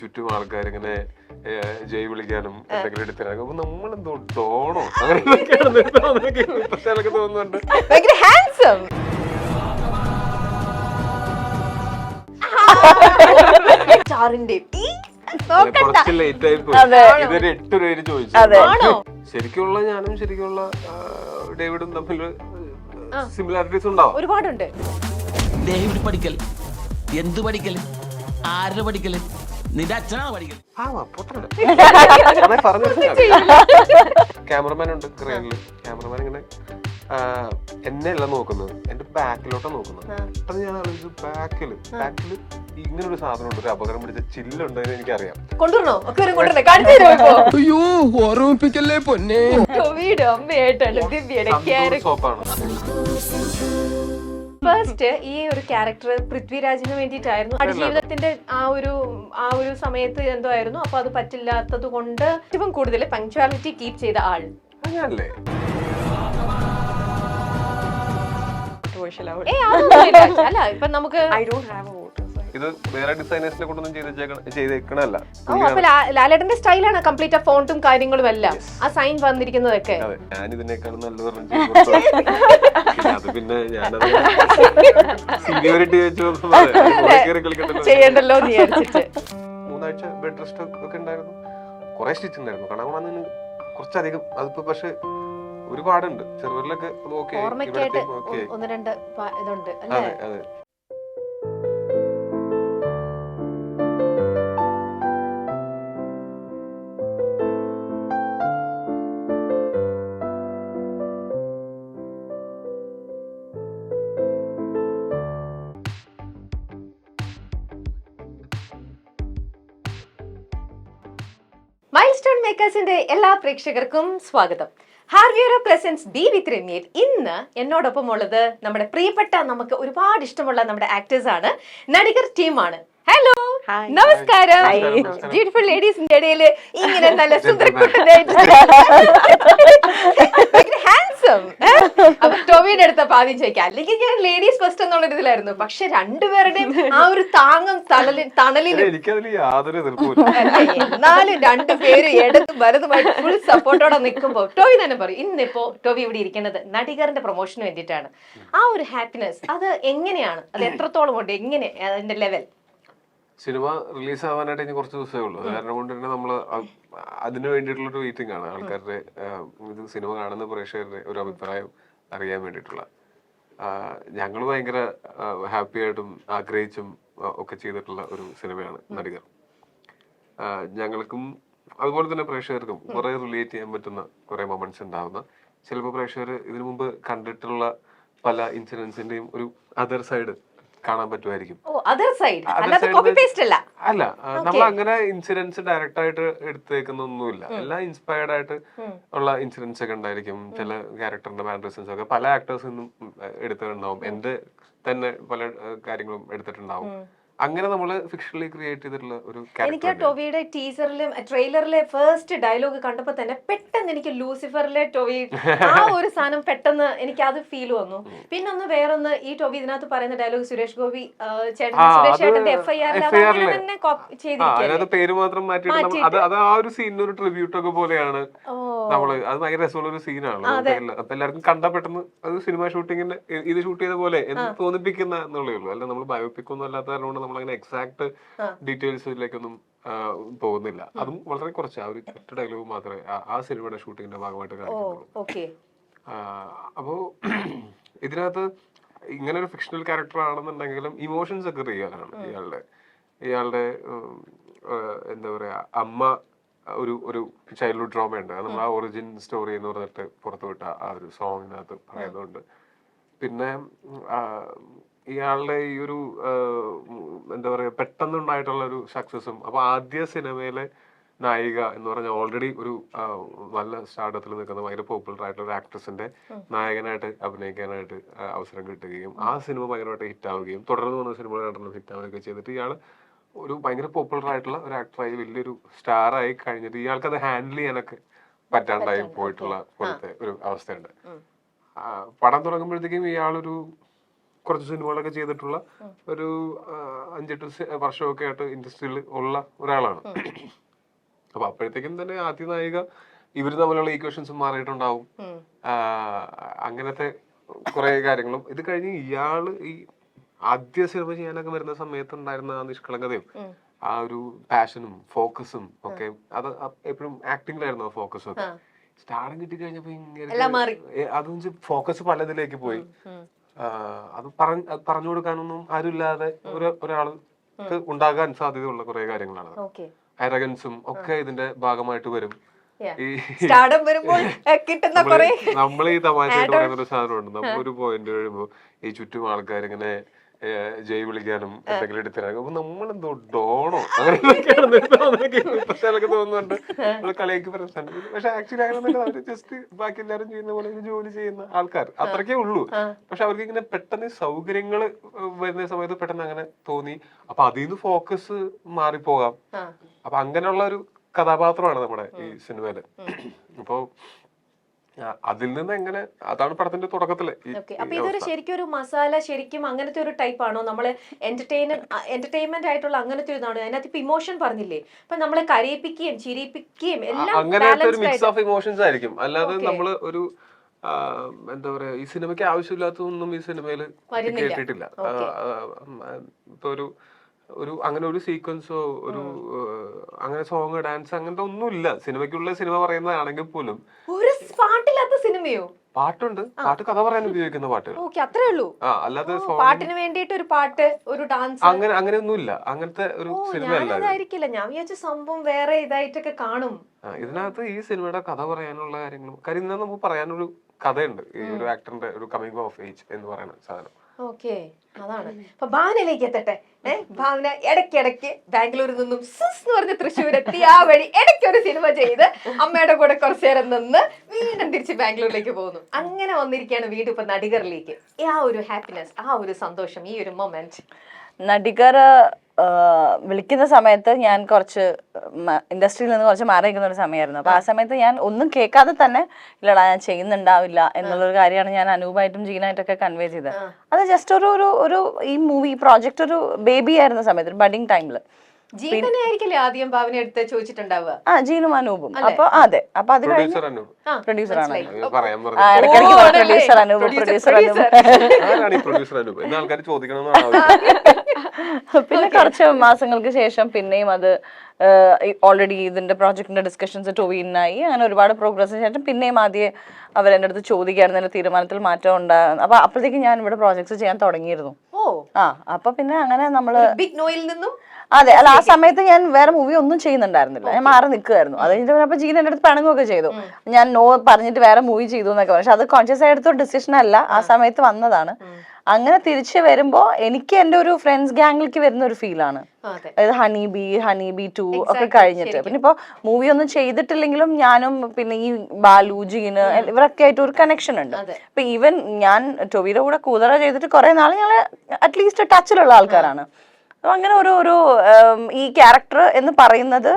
ചുറ്റും ആൾക്കാരിങ്ങനെ ജയ് വിളിക്കാനും എന്തെങ്കിലും എടുത്തിരാനും അപ്പൊ നമ്മളെന്തോ ടോണോ അങ്ങനെയൊക്കെയാണ് തോന്നുന്നുണ്ട്. കുറച്ച് ലേറ്റ് ആയി പോയി. ഇതൊരു 8 പേര് ചോദിച്ചു. ശരിക്കുള്ള ഞാനും ശരിക്കുള്ള ഡേവിഡും തമ്മിൽ സിമിലാരിറ്റീസ് ഉണ്ടാവും. ഒരുപാടുണ്ട്. ഡേവിഡ് പഠിക്കൽ എന്ത് പഠിക്കൽ ആരുടെ പഠിക്കൽ നിന്റെ അച്ഛനാണ് പഠിക്കൽ. ക്യാമറമാൻ ഉണ്ട് ക്രെയിനില്. ക്യാമറമാൻ ഇങ്ങനെ എന്നെ അല്ല നോക്കുന്നത്, എന്റെ ബാക്കിലോട്ടാണ് നോക്കുന്നത്. അത് ഞാൻ ആലോചിച്ചു, ബാക്കില് ഇങ്ങനെ ഒരു സാധനം ഉണ്ട്, ഒരു അപകടം പിടിച്ച ചില്ലുണ്ടെന്ന് എനിക്കറിയാം. കൊണ്ടുവരണോ? അയ്യോ ഓർമ്മിപ്പിക്കല്ലേ പൊന്നെ. സോപ്പാണ്. ഫസ്റ്റ് ഈ ഒരു ക്യാരക്ടർ പൃഥ്വിരാജിന് വേണ്ടിയിട്ടായിരുന്നു. ജീവിതത്തിന്റെ ആ ഒരു സമയത്ത് എന്തോ ആയിരുന്നു. അപ്പൊ അത് പറ്റില്ലാത്തത് കൊണ്ട് ഏറ്റവും കൂടുതൽ പങ്ക്ച്വാലിറ്റി കീപ് ചെയ്ത ആൾ അങ്ങനല്ലേ? അല്ല ഇപ്പൊ നമുക്ക് ഇത് വേറെ ഡിസൈനേഴ്സിനെ കൊണ്ടൊന്നും ചെയ്തേക്കണല്ല. അപ്പൊ ലാലേട്ടന്റെ സ്റ്റൈലാണ് കംപ്ലീറ്റ് ആ ഫോണ്ടും കാര്യങ്ങളും എല്ലാം, ആ സൈൻ വന്നിരിക്കുന്നതൊക്കെ. ഞാൻ ഇതിനേക്കാളും നല്ലത് അത് പിന്നെ ഞാനത് സീനിയോറിറ്റി ചെയ്യണ്ടല്ലോ എന്ന് വിചാരിച്ചിട്ട് 3 ആഴ്ച ബെഡ് റെസ്റ്റ് ഒക്കെ ഉണ്ടായിരുന്നു. കുറെ സ്റ്റിച്ച് ഉണ്ടായിരുന്നു. കാണാൻ വന്നതിന് കുറച്ചധികം. അതിപ്പോ പക്ഷെ ഒരുപാടുണ്ട്. ചെറുവരിലൊക്കെ ഓർമ്മയ്ക്കായിട്ട് 1-2 ഇതുണ്ട് അല്ലേ? അതെ. മൈൽസ്റ്റോൺ മേക്കേഴ്സിന്റെ എല്ലാ പ്രേക്ഷകർക്കും സ്വാഗതം. ഹാർവിയറ പ്രസൻസ് ബി വിത്ത് രമ്യേൽ. ഇന്ന് എന്നോടൊപ്പം ഉള്ളത് നമ്മുടെ പ്രിയപ്പെട്ട, നമുക്ക് ഒരുപാട് ഇഷ്ടമുള്ള നമ്മുടെ ആക്ടേഴ്സ് ആണ്, നടികർ ടീമാണ്. ഹലോ, നമസ്കാരം. ബ്യൂട്ടിഫുൾ ലേഡീസിന്റെ ഇടയിൽ ഇങ്ങനെ നല്ല ഹാൻസം. അപ്പൊ ടോവിയുടെ അടുത്തപ്പോ ആദ്യം ചോദിക്കാം. അല്ലെങ്കിൽ ഞാൻ ലേഡീസ് ഫസ്റ്റ് എന്നുള്ള ഇതിലായിരുന്നു. പക്ഷെ രണ്ടുപേരുടെയും ആ ഒരു താങ്ങും തണലിലും എന്നാലും രണ്ടുപേരും ഇടതും വലതുമായിട്ട് ഫുൾ സപ്പോർട്ടോടെ നിൽക്കുമ്പോ ടോവി തന്നെ പറയും, ഇന്നിപ്പോ ടോവി ഇവിടെ ഇരിക്കുന്നത് നടികറിന്റെ പ്രൊമോഷന് വേണ്ടിയിട്ടാണ്. ആ ഒരു ഹാപ്പിനെസ് അത് എങ്ങനെയാണ്? അത് എത്രത്തോളം ഉണ്ട്? എങ്ങനെ അതിന്റെ ലെവൽ? സിനിമ റിലീസ് ആവാനായിട്ട് ഇനി കുറച്ച് ദിവസമേ ഉള്ളൂ. കാരണം കൊണ്ട് തന്നെ നമ്മള് അതിന് വേണ്ടിയിട്ടുള്ളൊരു വെയിറ്റിംഗ് ആണ്. ആൾക്കാരുടെ ഇത് സിനിമ കാണുന്ന പ്രേക്ഷകരുടെ ഒരു അഭിപ്രായം അറിയാൻ വേണ്ടിയിട്ടുള്ള. ഞങ്ങൾ ഭയങ്കര ഹാപ്പി ആയിട്ടും ആഗ്രഹിച്ചും ഒക്കെ ചെയ്തിട്ടുള്ള ഒരു സിനിമയാണ് നടികർ. ഞങ്ങൾക്കും അതുപോലെ തന്നെ പ്രേക്ഷകർക്കും കുറെ റിലേറ്റ് ചെയ്യാൻ പറ്റുന്ന കുറെ മൊമെന്റ്സ് ഉണ്ടാവുന്ന, ചിലപ്പോൾ പ്രേക്ഷകർ ഇതിനു മുമ്പ് കണ്ടിട്ടുള്ള പല ഇൻസിഡൻസിന്റെയും ഒരു അതർ സൈഡ് കാണാൻ പറ്റുമായിരിക്കും. അല്ല, നമ്മൾ അങ്ങനെ ഇൻസിഡൻസ് ഡയറക്റ്റ് ആയിട്ട് എടുത്തേക്കുന്നൊന്നുമില്ല. എല്ലാം ഇൻസ്പയർഡ് ആയിട്ട് ഉള്ള ഇൻസിഡൻസ് ഒക്കെ ഉണ്ടായിരിക്കും. ചില ക്യാരക്ടറിന്റെ മാനറിസംസ് ഒക്കെ പല ആക്ടേഴ്സിനും എടുത്തിട്ടുണ്ടാവും. എന്റെ തന്നെ പല കാര്യങ്ങളും എടുത്തിട്ടുണ്ടാവും. അങ്ങനെ നമ്മള് ഫിക്ഷണലി ക്രിയേറ്റ് ചെയ്തിട്ടുള്ള ഒരു ക്യാരക്ടർ. എനിക്ക് ടോവിയുടെ ടീസറിലും ട്രെയിലറിലെ ഫസ്റ്റ് ഡയലോഗ് കണ്ടപ്പോ തന്നെ പെട്ടെന്ന് എനിക്ക് ലൂസിഫറിലെ ടോവി ആ ഒരു സാധനം പെട്ടെന്ന് എനിക്ക് അത് ഫീൽ വന്നു. പിന്നെ ഒന്ന് വേറൊന്ന്, ഈ ടോവി ഇതിനകത്ത് പറയുന്ന ഡയലോഗ് സുരേഷ് ഗോപി സുരേഷ് ചേട്ടന്റെ FIR പേര് മാത്രം മാറ്റിയിട്ട് അത് ആ ഒരു സീനിന് ഒരു ട്രിബ്യൂട്ട് ഒക്കെ പോലെയാണ് നമ്മള്. അത് ഭയങ്കര രസമുള്ള ഒരു സീനാണ്. അപ്പൊ എല്ലാവർക്കും കണ്ടാ പെട്ടെന്ന് അത് സിനിമ ഷൂട്ടിങ്ങിന് ഇത് ഷൂട്ട് ചെയ്ത പോലെ എന്ന് തോന്നിപ്പിക്കുന്ന എന്നുള്ളേ ഉള്ളൂ. അല്ല നമ്മൾ ബയോപിക് ഒന്നും അല്ലാത്ത കാരണം കൊണ്ട് നമ്മളങ്ങനെ എക്സാക്ട് ഡീറ്റെയിൽസിലേക്കൊന്നും പോകുന്നില്ല. അതും വളരെ കുറച്ച് ആ ഒരു ഒറ്റ ഡയലോഗ് മാത്രമേ ആ സിനിമയുടെ ഷൂട്ടിങ്ങിന്റെ ഭാഗമായിട്ട് കാണിക്കുന്നുള്ളൂ. അപ്പോ ഇതിനകത്ത് ഇങ്ങനെ ഒരു ഫിക്ഷണൽ ക്യാരക്ടർ ആണെന്നുണ്ടെങ്കിലും ഇമോഷൻസ് ഒക്കെ റിയൽ ആണ്. ഇയാളുടെ എന്താ പറയാ, അമ്മ ഒരു ചൈൽഡ്ഹുഡ് ഡ്രാമ ഉണ്ട്. നമ്മൾ ആ ഒറിജിൻ സ്റ്റോറി എന്ന് പറഞ്ഞിട്ട് പുറത്തുവിട്ട ആ ഒരു സോങ്ങിനകത്ത് പറയുന്നുണ്ട്. പിന്നെ ഇയാളുടെ ഈ ഒരു എന്താ പറയാ, പെട്ടെന്നുണ്ടായിട്ടുള്ള ഒരു സക്സസും. അപ്പൊ ആദ്യ സിനിമയിലെ നായിക എന്ന് പറഞ്ഞാൽ ഓൾറെഡി ഒരു നല്ല സ്റ്റാർഡത്തിൽ നിൽക്കുന്ന ഭയങ്കര പോപ്പുലർ ആയിട്ടുള്ള ഒരു ആക്ട്രസിന്റെ നായകനായിട്ട് അഭിനയിക്കാനായിട്ട് അവസരം കിട്ടുകയും ആ സിനിമ ഭയങ്കരമായിട്ട് ഹിറ്റ് ആവുകയും തുടർന്ന് വന്ന സിനിമകൾ രണ്ടെണ്ണം ഹിറ്റ് ആവുകയൊക്കെ ചെയ്തിട്ട് ഇയാൾ ഒരു ഭയങ്കര പോപ്പുലർ ആയിട്ടുള്ള ഒരു ആക്ടറായി വലിയൊരു സ്റ്റാർ ആയി കഴിഞ്ഞിട്ട് ഇയാൾക്ക് അത് ഹാൻഡിൽ ചെയ്യാനൊക്കെ പറ്റാണ്ടായി പോയിട്ടുള്ള പോലത്തെ ഒരു അവസ്ഥയുണ്ട്. പടം തുടങ്ങുമ്പോഴത്തേക്കും ഇയാളൊരു കുറച്ച് സിനിമകളൊക്കെ ചെയ്തിട്ടുള്ള ഒരു 5-8 വർഷമൊക്കെ ആയിട്ട് ഇൻഡസ്ട്രിയിൽ ഉള്ള ഒരാളാണ്. അപ്പൊ അപ്പോഴത്തേക്കും തന്നെ ആദ്യ നായിക ഇവര് തമ്മിലുള്ള ഈക്വേഷൻസ് മാറിയിട്ടുണ്ടാവും. അങ്ങനത്തെ കുറെ കാര്യങ്ങളും ഇത് കഴിഞ്ഞ് ഇയാള് ഈ ആദ്യ സിനിമ ചെയ്യാനൊക്കെ വരുന്ന സമയത്ത് ഉണ്ടായിരുന്ന ആ നിഷ്കളങ്കതയും ആ ഒരു പാഷനും ഫോക്കസും ഒക്കെ അത് എപ്പോഴും ആക്ടിങ്ങിലായിരുന്നു ആ ഫോക്കസും ഒക്കെ. സ്റ്റാറും കിട്ടി കഴിഞ്ഞപ്പോ ഇങ്ങനെ അത് ഫോക്കസ് പലതിലേക്ക് പോയി. അത് പറഞ്ഞു കൊടുക്കാനൊന്നും ആരുമില്ലാതെ ഒരാൾക്ക് ഉണ്ടാകാൻ സാധ്യതയുള്ള കുറെ കാര്യങ്ങളാണ്. അരഗൻസും ഒക്കെ ഇതിന്റെ ഭാഗമായിട്ട് വരും. നമ്മൾ ഈ തമാശയായിട്ട് പറയുന്ന ഒരു സാധനമുണ്ട്. നമ്മളൊരു പോയിന്റ് കഴിയുമ്പോ ഈ ചുറ്റും ആൾക്കാരിങ്ങനെ ജയ് വിളിക്കാനും എന്തെങ്കിലും എടുത്തിരാക്കും. അപ്പൊ നമ്മളെന്തോ ഡോണോ അങ്ങനെയൊക്കെ തോന്നുന്നുണ്ട്. നമ്മള് കളിയാക്കി പറയുന്ന, പക്ഷെ ആക്ച്വലി അങ്ങനെ ജസ്റ്റ് ബാക്കി എല്ലാവരും ചെയ്യുന്ന പോലെ ജോലി ചെയ്യുന്ന ആൾക്കാർ അത്രക്കേ ഉള്ളൂ. പക്ഷെ അവർക്ക് ഇങ്ങനെ പെട്ടെന്ന് സൗകര്യങ്ങൾ വരുന്ന സമയത്ത് പെട്ടെന്ന് അങ്ങനെ തോന്നി. അപ്പൊ അതിൽ നിന്ന് ഫോക്കസ് മാറിപ്പോകാം. അപ്പൊ അങ്ങനെയുള്ള ഒരു കഥാപാത്രമാണ് നമ്മുടെ ഈ സിനിമയില്. അപ്പൊ അതിൽ നിന്ന് എങ്ങനെ, അതാണ് പടത്തിന്റെ തുടക്കത്തില്. അപ്പൊ ഇതൊരു ശരിക്കും ഒരു മസാല, ശരിക്കും അങ്ങനത്തെ ഒരു ടൈപ്പ് ആണോ? നമ്മള് എന്റർടൈൻമെന്റ് ആയിട്ടുള്ള അങ്ങനത്തെ ഒരു ഇതാണോ? അതിനകത്ത് ഇപ്പൊ ഇമോഷൻ പറഞ്ഞില്ലേ, അപ്പൊ നമ്മളെ കരയിപ്പിക്കുകയും ചിരിപ്പിക്കുകയും എല്ലാം അങ്ങനത്തെ ഒരു മിക്സ് ഓഫ് ഇമോഷൻസ് ആയിരിക്കും. അല്ലാതെ നമ്മള് ഒരു എന്താ പറയാ, ഈ സിനിമയ്ക്ക് ആവശ്യമില്ലാത്തതൊന്നും ഈ സിനിമയിൽ കേട്ടിട്ടില്ല. ഇപ്പൊ ഒരു അങ്ങനെ ഒരു സീക്വൻസോ ഒരു അങ്ങനെ സോങ്, ഡാൻസ്, അങ്ങനത്തെ ഒന്നുമില്ല സിനിമയ്ക്കുള്ള. സിനിമ പറയുന്നതാണെങ്കിൽ പോലും പാട്ടില്ലാത്ത സിനിമയോ? പാട്ടുണ്ട്. പാട്ട് കഥ പറയാൻ ഉപയോഗിക്കുന്ന പാട്ട്. അത്രേ ഉള്ളൂ. അല്ലാതെ പാട്ടിന് വേണ്ടിയിട്ട് ഒരു പാട്ട്, ഒരു ഡാൻസ്, അങ്ങനെയൊന്നുമില്ല. അങ്ങനത്തെ ഒരു സിനിമ അല്ലായിരിക്കില്ല. ഞാൻ വിചാരിച്ച സംഭവം വേറെ ഇതായിട്ടൊക്കെ കാണും. ഇതിനകത്ത് ഈ സിനിമയുടെ കഥ പറയാനുള്ള കാര്യങ്ങളും കാര്യം ഇന്ന് നമുക്ക് പറയാനൊരു കഥയുണ്ട്. ഈ ഒരു ആക്ടറിന്റെ ഒരു കമ്മിങ് ഓഫ് ഏജ് എന്ന് പറയുന്ന സാധനം. ഓക്കെ, അതാണ്. അപ്പൊ ഭാവനയിലേക്ക് എത്തട്ടെ. ഭാവന ഇടയ്ക്കിടയ്ക്ക് ബാംഗ്ലൂരിൽ നിന്നും എന്ന് പറഞ്ഞ് തൃശ്ശൂർ എത്തി, ആ വഴി ഇടയ്ക്ക് ഒരു സിനിമ ചെയ്ത് അമ്മയുടെ കൂടെ കുറച്ചു നേരം നിന്ന് വീണ്ടും തിരിച്ച് ബാംഗ്ലൂരിലേക്ക് പോകുന്നു. അങ്ങനെ വന്നിരിക്കുകയാണ് വീണ്ടും ഇപ്പൊ നടികറിലേക്ക്. ആ ഒരു ഹാപ്പിനെസ്, ആ ഒരു സന്തോഷം, ഈ ഒരു മൊമെന്റ്. നടികർ വിളിക്കുന്ന സമയത്ത് ഞാൻ കുറച്ച് ഇൻഡസ്ട്രിയിൽ നിന്ന് കുറച്ച് മാറി നിൽക്കുന്ന ഒരു സമയമായിരുന്നു. അപ്പൊ ആ സമയത്ത് ഞാൻ ഒന്നും കേൾക്കാതെ തന്നെ ഇല്ലടാ ഞാൻ ചെയ്യുന്നുണ്ടാവില്ല എന്നുള്ളൊരു കാര്യമാണ് ഞാൻ അനൂപായിട്ടും ജീനായിട്ടൊക്കെ കൺവേ ചെയ്തത്. അത് ജസ്റ്റ് ഒരു ഈ മൂവി പ്രോജക്റ്റ് ഒരു ബേബി ആയിരുന്ന സമയത്ത്, ഒരു ബഡിങ് ടൈമില് ആദ്യം ഭാവന എടുത്ത് ചോദിച്ചിട്ടുണ്ടാവുക. ജീനും അനൂപും. അപ്പൊ അതെ, അപ്പൊ അത് കഴിഞ്ഞ് പ്രൊഡ്യൂസറാണ്. പിന്നെ കുറച്ച് മാസങ്ങൾക്ക് ശേഷം പിന്നെയും അത് ഓൾറെഡി ഇതിന്റെ പ്രോജക്ടിന്റെ ഡിസ്കഷൻസ് ടോവിനായി, അങ്ങനെ ഒരുപാട് പ്രോഗ്രസിന് ശേഷം പിന്നെയും ആദ്യം അവരെന്റെ അടുത്ത് ചോദിക്കുകയായിരുന്നു, എന്റെ തീരുമാനത്തിൽ മാറ്റം ഉണ്ടാകും. അപ്പൊ അപ്പോഴത്തേക്കും ഞാൻ ഇവിടെ പ്രോജക്ട്സ് ചെയ്യാൻ തുടങ്ങിയിരുന്നു. അപ്പൊ പിന്നെ അങ്ങനെ നമ്മള് ബിഗ് നോയിൽ നിന്നും അതെ, അല്ല ആ സമയത്ത് ഞാൻ വേറെ മൂവി ഒന്നും ചെയ്യുന്നുണ്ടായിരുന്നില്ല, ഞാൻ മാറി നിൽക്കുമായിരുന്നു. അത് കഴിഞ്ഞിട്ട് അപ്പൊ ജീൻ എന്റെ അടുത്ത് പിണങ്ങുകയൊക്കെ ചെയ്തു, ഞാൻ നോ പറഞ്ഞിട്ട് വേറെ മൂവി ചെയ്തു എന്നൊക്കെ. പക്ഷെ അത് കോൺഷ്യസ് ആയിട്ടൊരു ഡിസിഷൻ അല്ല, ആ സമയത്ത് വന്നതാണ്. അങ്ങനെ തിരിച്ചു വരുമ്പോ എനിക്ക് എന്റെ ഒരു ഫ്രണ്ട്സ് ഗാങ്ങിലേക്ക് വരുന്ന ഒരു ഫീലാണ്. അതായത് ഹണി ബി 2 ഒക്കെ കഴിഞ്ഞിട്ട് പിന്നെ ഇപ്പൊ മൂവി ഒന്നും ചെയ്തിട്ടില്ലെങ്കിലും ഞാനും പിന്നെ ഈ ബാലു, ജീന് ഇവരൊക്കെ ആയിട്ട് ഒരു കണക്ഷൻ ഉണ്ട്. ഇപ്പൊ ഈവൻ ഞാൻ ടൊവിയുടെ കൂടെ കൂതറ ചെയ്തിട്ട് കുറെ നാൾ ഞങ്ങൾ അറ്റ്ലീസ്റ്റ് ടച്ചിലുള്ള ആൾക്കാരാണ്. അങ്ങനെ ഒരു ഈ ക്യാരക്ടർ എന്ന് പറയുന്നത്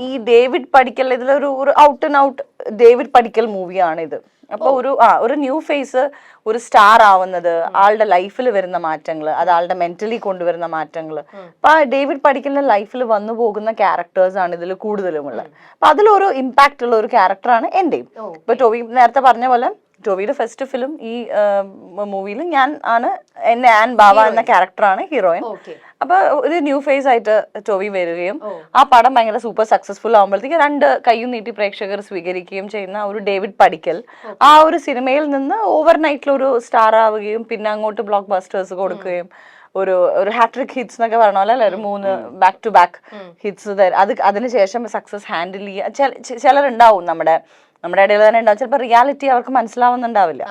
ഈ ഡേവിഡ് പടിക്കൽ, ഇതിലൊരു ഔട്ട് ആൻഡ് ഔട്ട് ഡേവിഡ് പടിക്കൽ മൂവിയാണ് ഇത്. അപ്പൊ ഒരു ന്യൂ ഫേസ്, ഒരു സ്റ്റാർ ആവുന്നത്, ആളുടെ ലൈഫിൽ വരുന്ന മാറ്റങ്ങൾ, അത് ആളുടെ മെന്റലി കൊണ്ടുവരുന്ന മാറ്റങ്ങൾ. അപ്പൊ ആ ഡേവിഡ് പടിക്കലിന്റെ ലൈഫിൽ വന്നു പോകുന്ന ക്യാരക്ടേഴ്സ് ആണ് ഇതിൽ കൂടുതലും ഉള്ളത്. അപ്പൊ അതിലൊരു ഇമ്പാക്ട് ഉള്ള ഒരു ക്യാരക്ടറാണ് എന്റെയും. ഇപ്പൊ ടോവി നേരത്തെ പറഞ്ഞ പോലെ ടോവിയുടെ ഫസ്റ്റ് ഫിലിം ഈ മൂവിയിൽ ഞാൻ ആണ്, എന്നെ ആൻ ബാവ എന്ന ക്യാരക്ടറാണ് ഹീറോയിൻ. അപ്പൊ ഒരു ന്യൂ ഫേസ് ആയിട്ട് ടോവി വരികയും ആ പടം ഭയങ്കര സൂപ്പർ സക്സസ്ഫുൾ ആകുമ്പോഴത്തേക്ക് 2 കൈയും നീട്ടി പ്രേക്ഷകർ സ്വീകരിക്കുകയും ചെയ്യുന്ന ഒരു ഡേവിഡ് പടിക്കൽ ആ ഒരു സിനിമയിൽ നിന്ന് ഓവർനൈറ്റിൽ ഒരു സ്റ്റാർ ആവുകയും പിന്നെ അങ്ങോട്ട് ബ്ലോക്ക് ബസ്റ്റേഴ്സ് കൊടുക്കുകയും ഒരു ഹാട്രിക് ഹിറ്റ്സ് എന്നൊക്കെ പറഞ്ഞ പോലെ ഒരു 3 ബാക്ക് ടു ബാക്ക് ഹിറ്റ്സ് അതിനുശേഷം സക്സസ് ഹാൻഡിൽ ചെയ്യുക. ചിലരുണ്ടാവും നമ്മുടെ ഇടയിൽ തന്നെ ഉണ്ടാവും, ചിലപ്പോൾ റിയാലിറ്റി അവർക്ക് മനസ്സിലാവുന്നുണ്ടാവില്ല,